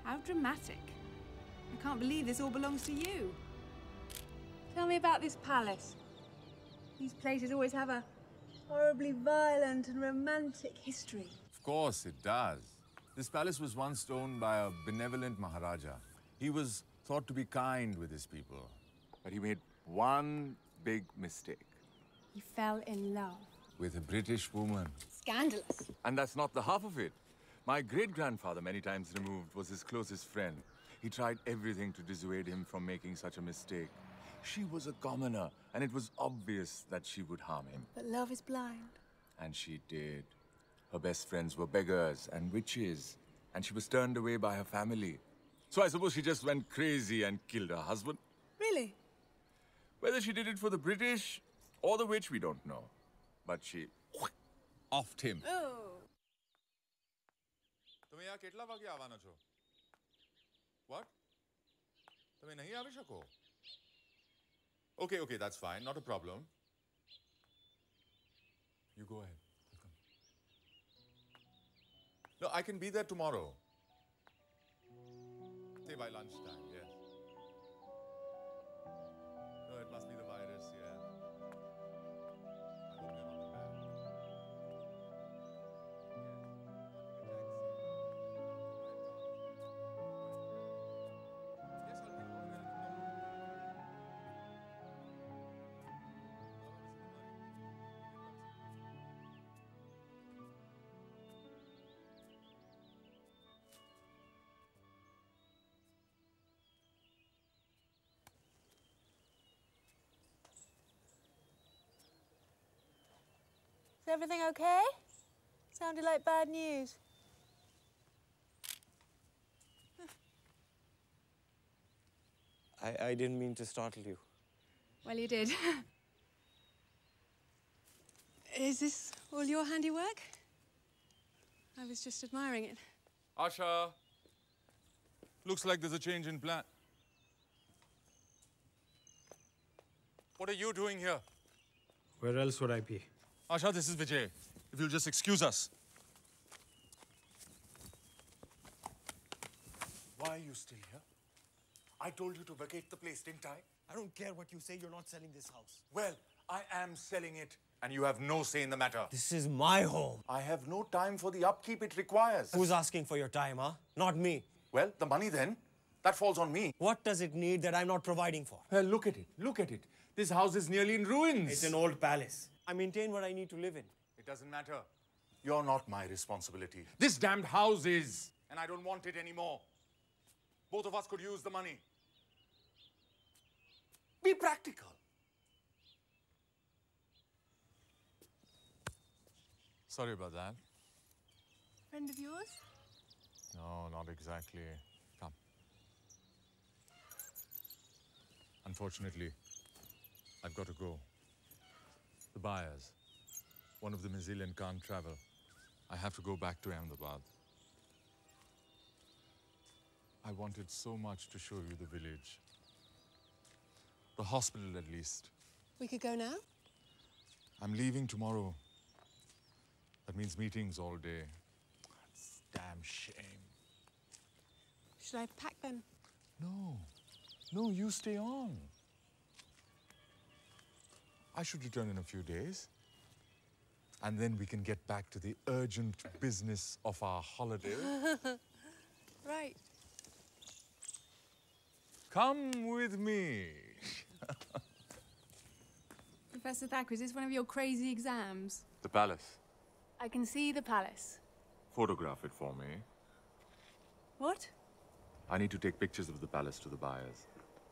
How dramatic. I can't believe this all belongs to you. Tell me about this palace. These places always have a horribly violent and romantic history. Of course it does. This palace was once owned by a benevolent Maharaja. He was thought to be kind with his people. But he made one big mistake. He fell in love. With a British woman. Scandalous. And that's not the half of it. My great-grandfather, many times removed, was his closest friend. He tried everything to dissuade him from making such a mistake. She was a commoner, and it was obvious that she would harm him. But love is blind. And she did. Her best friends were beggars and witches, and she was turned away by her family. So I suppose she just went crazy and killed her husband. Really? Whether she did it for the British or the witch, we don't know. But she offed him. Oh. અહીંયા કેટલા વાગે આવવાનો છો? What? તમે નહીં આવી શકો? Okay, that's fine. Not a problem. You go ahead. Welcome. No, I can be there tomorrow. Say by lunchtime, yes. No, it must be the virus, yeah. I hope you're not bad. Yes, I'll be over there in the morning. Is everything okay? Sounded like bad news. I didn't mean to startle you. Well, you did. Is this all your handiwork? I was just admiring it. Asha, looks like there's a change in plan. What are you doing here? Where else would I be? Asha, this is Vijay. If you'll just excuse us. Why are you still here? I told you to vacate the place, didn't I? I don't care what you say, you're not selling this house. Well, I am selling it, and you have no say in the matter. This is my home. I have no time for the upkeep it requires. Who's asking for your time, huh? Not me. Well, the money then. That falls on me. What does it need that I'm not providing for? Well, look at it. Look at it. This house is nearly in ruins. It's an old palace. I maintain what I need to live in. It doesn't matter. You're not my responsibility. This damned house is. And I don't want it anymore. Both of us could use the money. Be practical. Sorry about that. Friend of yours? No, not exactly. Come. Unfortunately, I've got to go. The buyers. One of them is ill and can't travel. I have to go back to Ahmedabad. I wanted so much to show you the village. The hospital, at least. We could go now? I'm leaving tomorrow. That means meetings all day. It's a damn shame. Should I pack then? No, you stay on. I should return in a few days. And then we can get back to the urgent business of our holiday. Right. Come with me. Professor Thacker, is this one of your crazy exams? The palace. I can see the palace. Photograph it for me. What? I need to take pictures of the palace to the buyers.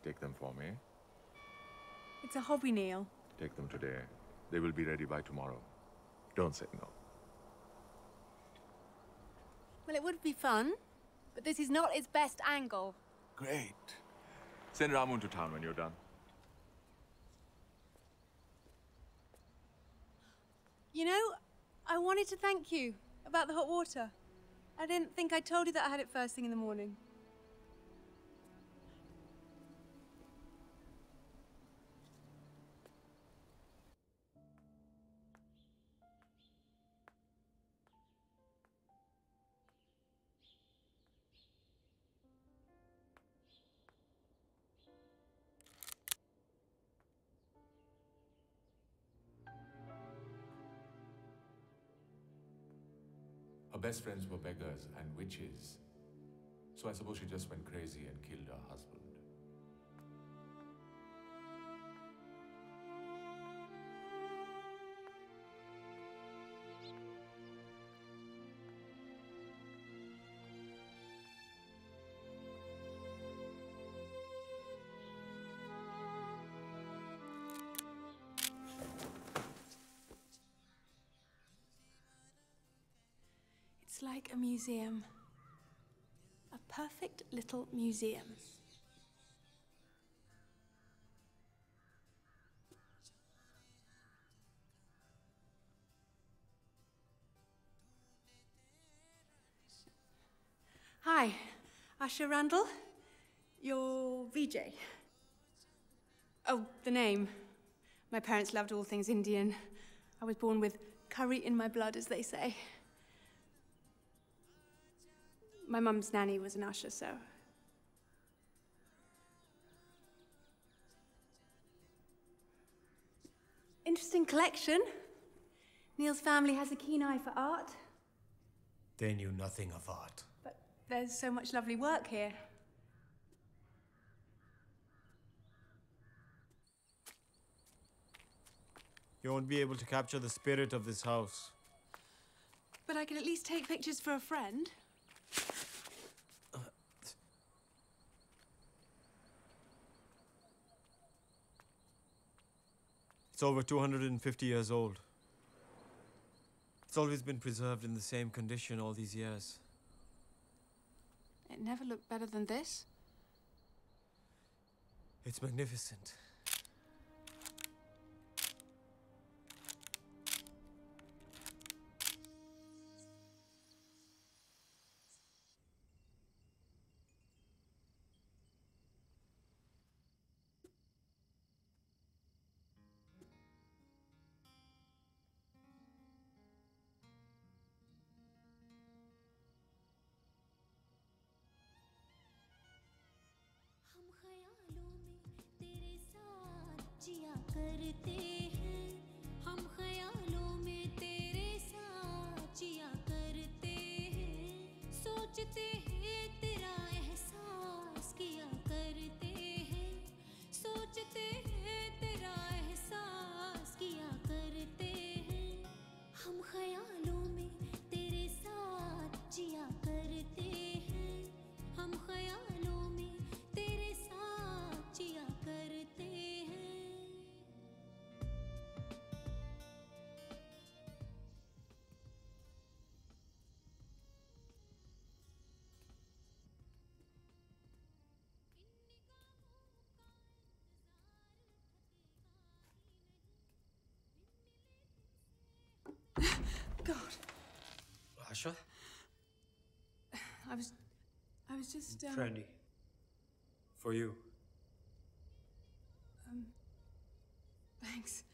Take them for me. It's a hobby, Neil. Take them today. They will be ready by tomorrow. Don't say no. Well, it would be fun, but this is not its best angle. Great. Send Ramu to town when you're done. You know, I wanted to thank you about the hot water. I didn't think I told you that I had it first thing in the morning. Her best friends were beggars and witches. So I suppose she just went crazy and killed her husband. It's like a museum. A perfect little museum. Hi, Asha Randall. You're VJ. Oh, the name. My parents loved all things Indian. I was born with curry in my blood, as they say. My mum's nanny was an usher, so... Interesting collection. Neil's family has a keen eye for art. They knew nothing of art. But there's so much lovely work here. You won't be able to capture the spirit of this house. But I can at least take pictures for a friend. It's over 250 years old. It's always been preserved in the same condition all these years. It never looked better than this. It's magnificent. God. Asha? I was just, Brandy. For you. Thanks.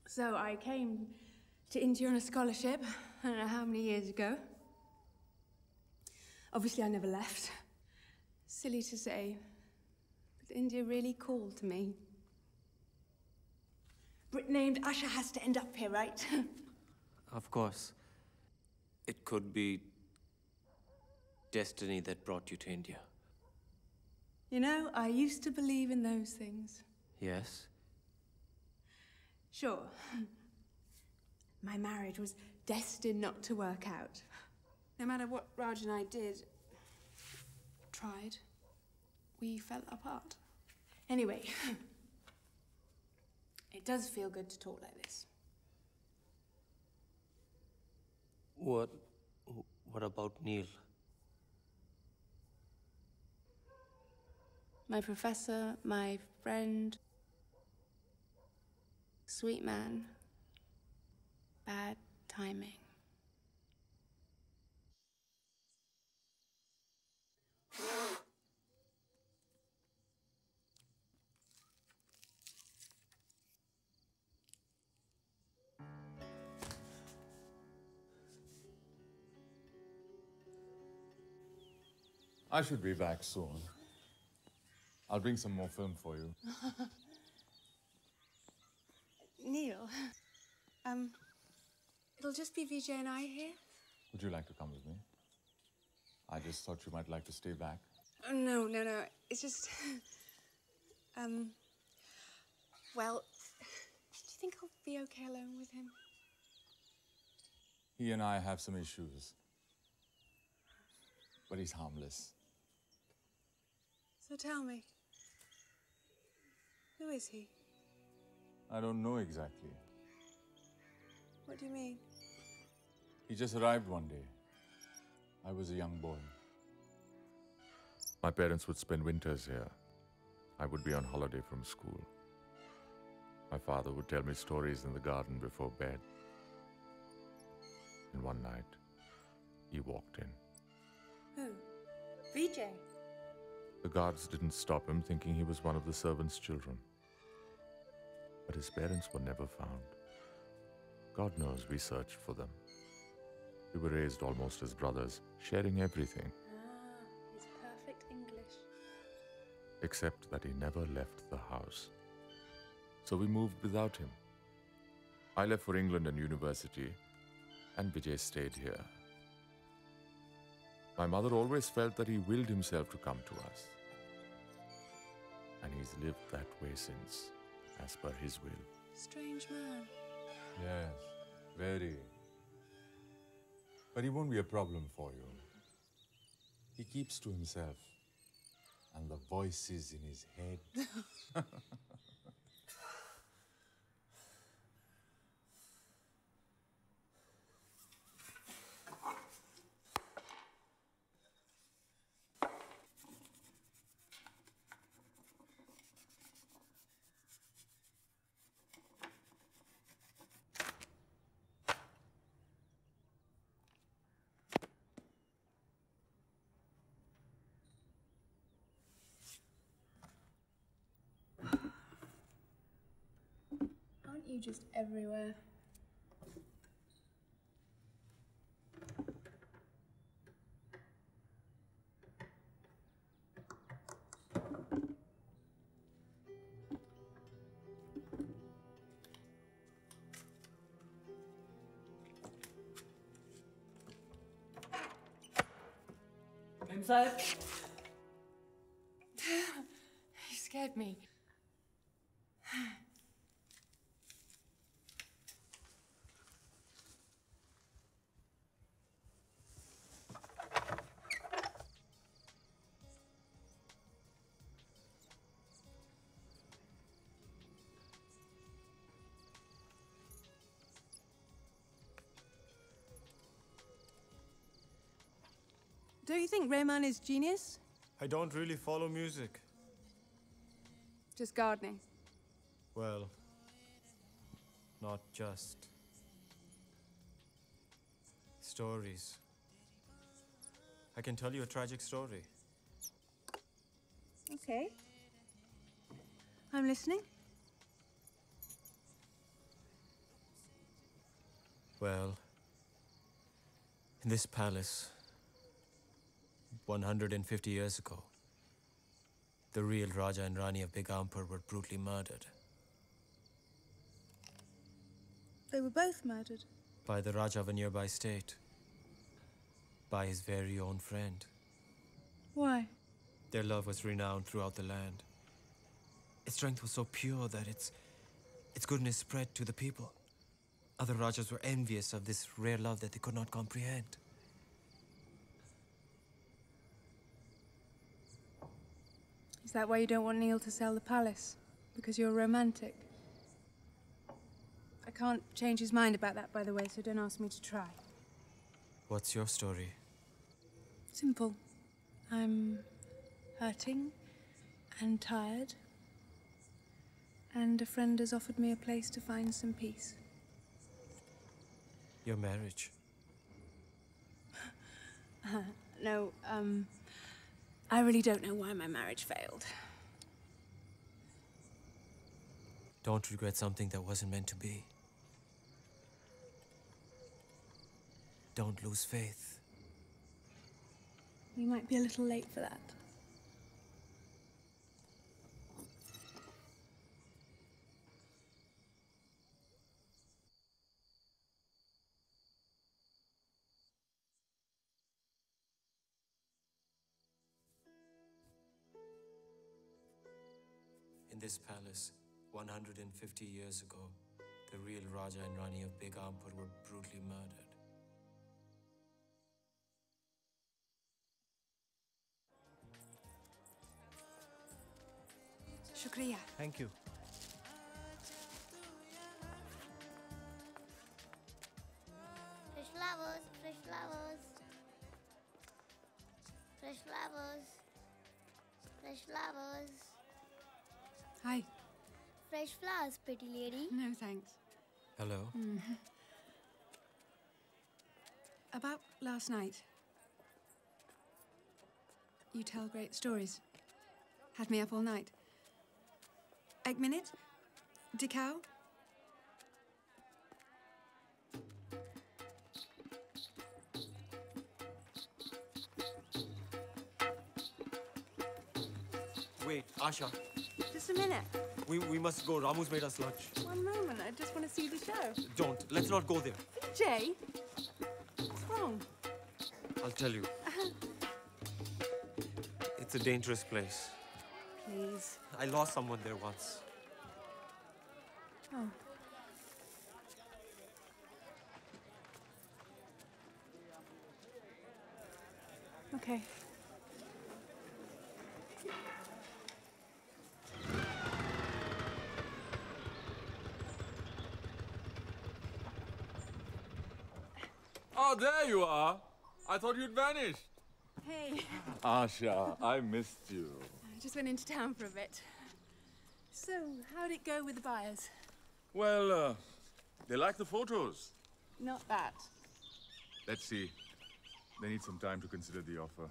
So I came to India on a scholarship, I don't know how many years ago. Obviously, I never left. Silly to say, but India really called to me. Brit named Asha has to end up here, right? Of course. It could be destiny that brought you to India. You know, I used to believe in those things. Yes? Sure. My marriage was destined not to work out. No matter what Raj and I tried, we fell apart. Anyway, it does feel good to talk like this. What about Neil? My professor, my friend, sweet man, bad timing. I should be back soon. I'll bring some more film for you. Neil, it'll just be Vijay and I here? Would you like to come with me? I just thought you might like to stay back. Oh, no. It's just... well, do you think I'll be okay alone with him? He and I have some issues. But he's harmless. So tell me, who is he? I don't know exactly. What do you mean? He just arrived one day. I was a young boy. My parents would spend winters here. I would be on holiday from school. My father would tell me stories in the garden before bed. And one night, he walked in. Who? Vijay? The guards didn't stop him, thinking he was one of the servants' children. But his parents were never found. God knows we searched for them. We were raised almost as brothers, sharing everything. His perfect English. Except that he never left the house. So we moved without him. I left for England and university, and Vijay stayed here. My mother always felt that he willed himself to come to us. And he's lived that way since, as per his will. Strange man. Yes, very. But he won't be a problem for you. He keeps to himself. And the voices in his head. Aren't you just everywhere? Memsahib? You scared me. Don't you think Rahman is genius? I don't really follow music. Just gardening. Well, not just. Stories. I can tell you a tragic story. Okay. I'm listening. Well, in this palace, 150 years ago, the real Raja and Rani of Begampur were brutally murdered. They were both murdered. By the Raja of a nearby state. By his very own friend. Why? Their love was renowned throughout the land. Its strength was so pure that its goodness spread to the people. Other Rajas were envious of this rare love that they could not comprehend. Is that why you don't want Neil to sell the palace? Because you're romantic? I can't change his mind about that, by the way, so don't ask me to try. What's your story? Simple. I'm hurting and tired, and a friend has offered me a place to find some peace. Your marriage. No, I really don't know why my marriage failed. Don't regret something that wasn't meant to be. Don't lose faith. You might be a little late for that. In this palace, 150 years ago, the real Raja and Rani of Begampur were brutally murdered. Shukriya. Thank you. Fresh flowers, fresh flowers. Fresh flowers. Fresh flowers. Hi. Fresh flowers, pretty lady. No, thanks. Hello. About last night. You tell great stories. Had me up all night. Ek minute? Dikau? Wait, Asha. Just a minute. We must go. Ramu's made us lunch. One moment, I just want to see the show. Don't. Let's not go there. Jay? What's wrong? I'll tell you. It's a dangerous place. Please. I lost someone there once. Oh. Okay. Oh, there you are. I thought you'd vanished. Hey. Asha, I missed you. I just went into town for a bit. So, how'd it go with the buyers? Well, they like the photos. Not that. Let's see. They need some time to consider the offer.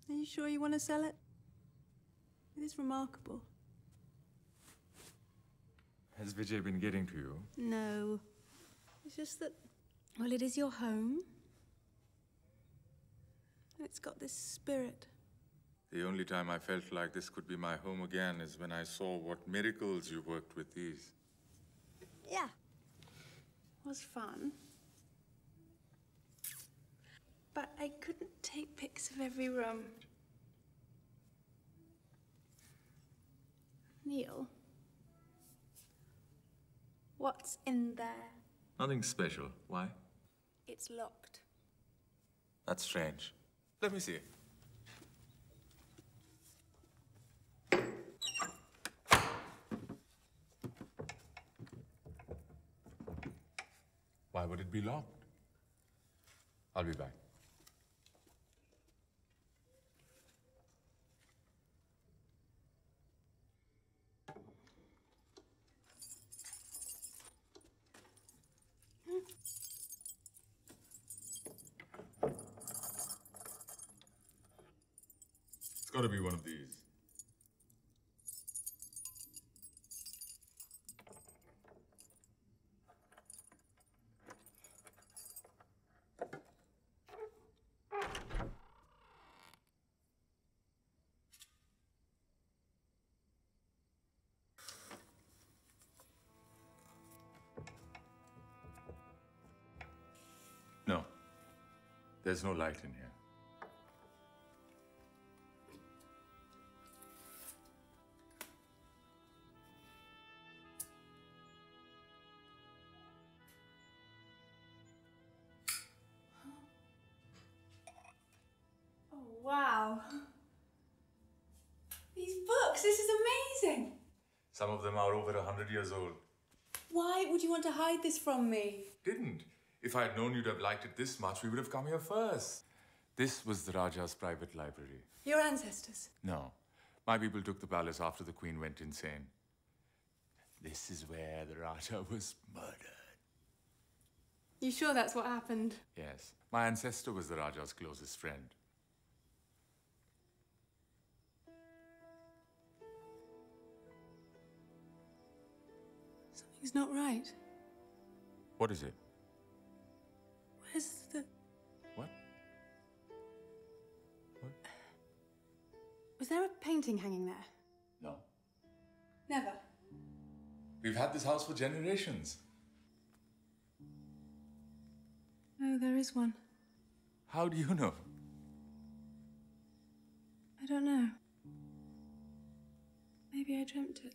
Are you sure you want to sell it? It is remarkable. Has Vijay been getting to you? No. It's just that, well, it is your home. It's got this spirit. The only time I felt like this could be my home again is when I saw what miracles you worked with these. Yeah. It was fun. But I couldn't take pics of every room. Neil, what's in there? Nothing special. Why? It's locked. That's strange. Let me see. Why would it be locked? I'll be back. It's got to be one of these. No, there's no light in here. Oh, wow. These books, this is amazing. Some of them are over 100 years old. Why would you want to hide this from me? Didn't. If I had known you'd have liked it this much, we would have come here first. This was the Raja's private library. Your ancestors? No. My people took the palace after the queen went insane. This is where the Raja was murdered. You sure that's what happened? Yes. My ancestor was the Raja's closest friend. Something's not right. What is it? Where's the... What? Was there a painting hanging there? No. Never. We've had this house for generations. No, there is one. How do you know? I don't know. Maybe I dreamt it.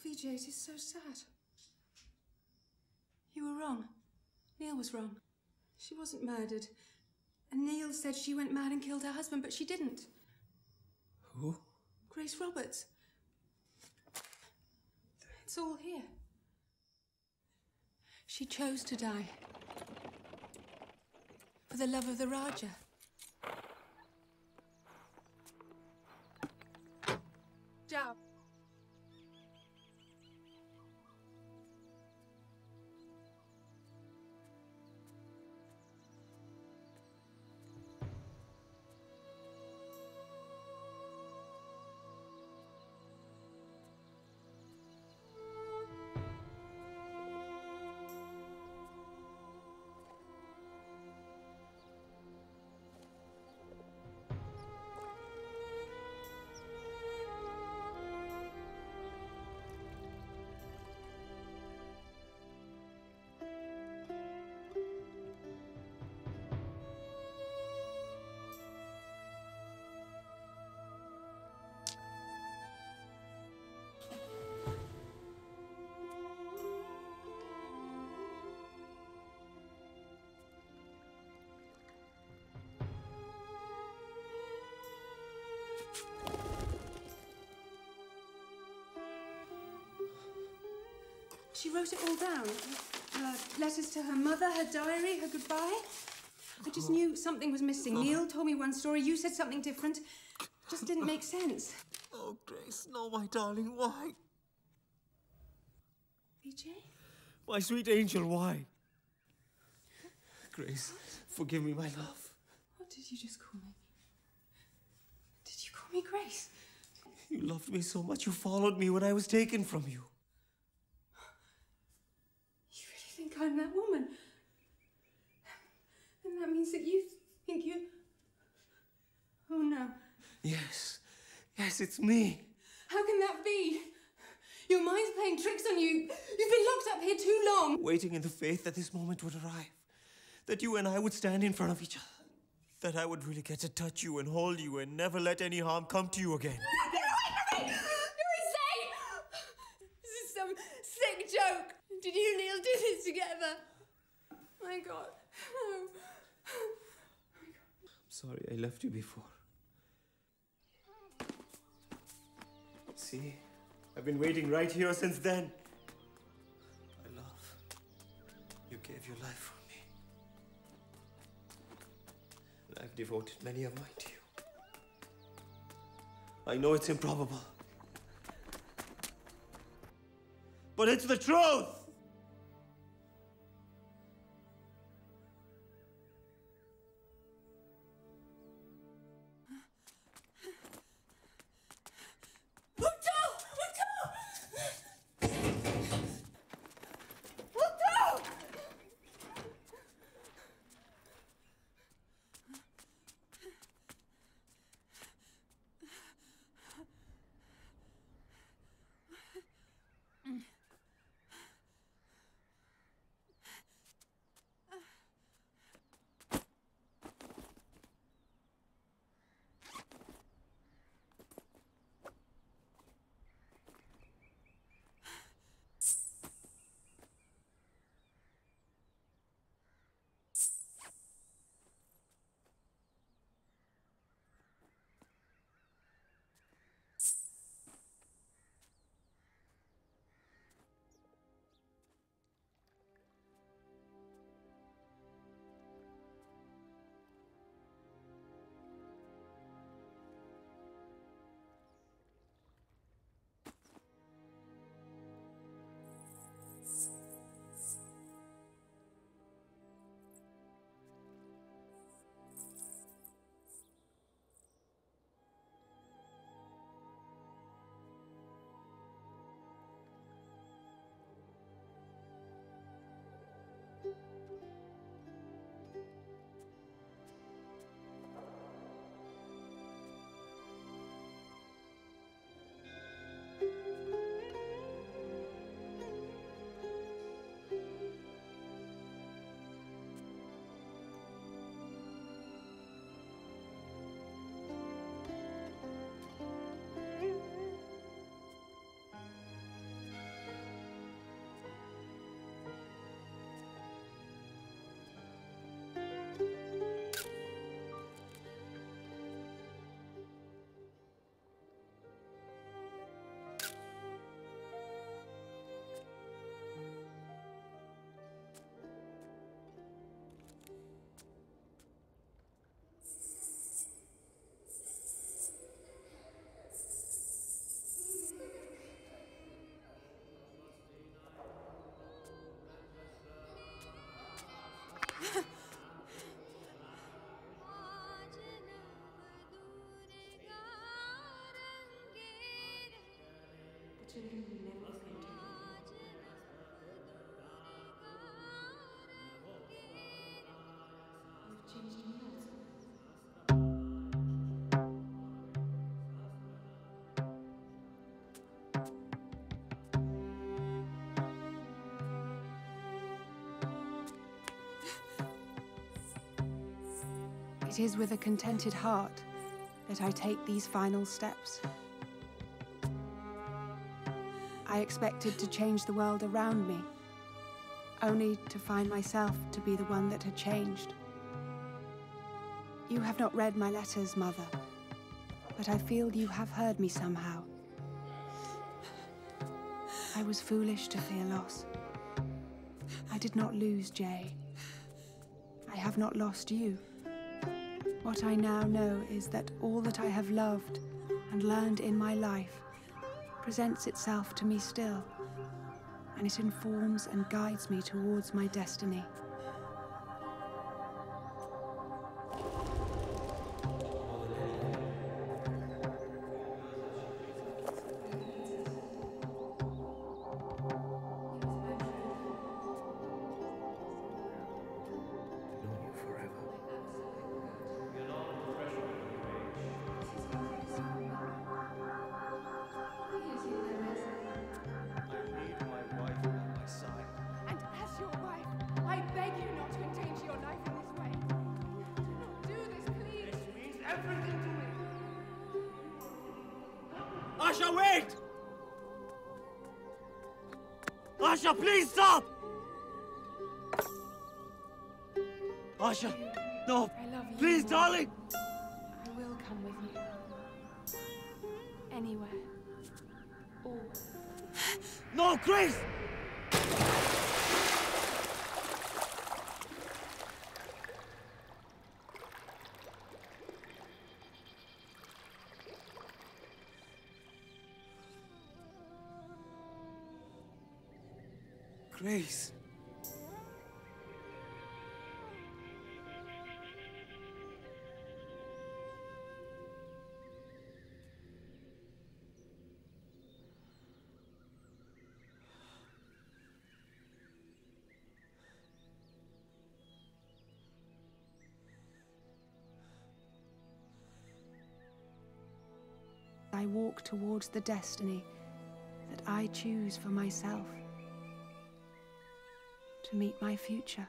Vijay, it is so sad. You were wrong. Neil was wrong. She wasn't murdered. And Neil said she went mad and killed her husband, but she didn't. Who? Grace Roberts. It's all here. She chose to die. For the love of the Raja. Ciao. She wrote it all down. Her letters to her mother, her diary, her goodbye. I just knew something was missing. Neil told me one story, you said something different. It just didn't make sense. Oh, Grace, no, my darling, why? Vijay? My sweet angel, why? Grace, forgive me, my love. What did you just call me? Did you call me Grace? You loved me so much, you followed me when I was taken from you. You really think I'm that woman? And that means that you think you... Oh, no. Yes, yes, it's me. How can that be? Your mind's playing tricks on you. You've been locked up here too long. Waiting in the faith that this moment would arrive. That you and I would stand in front of each other. That I would really get to touch you and hold you and never let any harm come to you again. Get away from me! You're insane! This is some sick joke. Did you and Neil do this together? My God, no. I'm sorry I left you before. See, I've been waiting right here since then. My love, you gave your life for me. And I've devoted many of mine to you. I know it's improbable. But it's the truth! children will never forget you. You've changed me also. It is with a contented heart that I take these final steps. I expected to change the world around me, only to find myself to be the one that had changed. You have not read my letters, Mother, but I feel you have heard me somehow. I was foolish to fear loss. I did not lose Jay. I have not lost you. What I now know is that all that I have loved and learned in my life presents itself to me still, and it informs and guides me towards my destiny. Asha, wait! Asha, please stop! Asha, no! I love you, please, Mom. darling! I will come with you. Anywhere. Always. No, Grace! Grace. I walk towards the destiny that I choose for myself. To meet my future.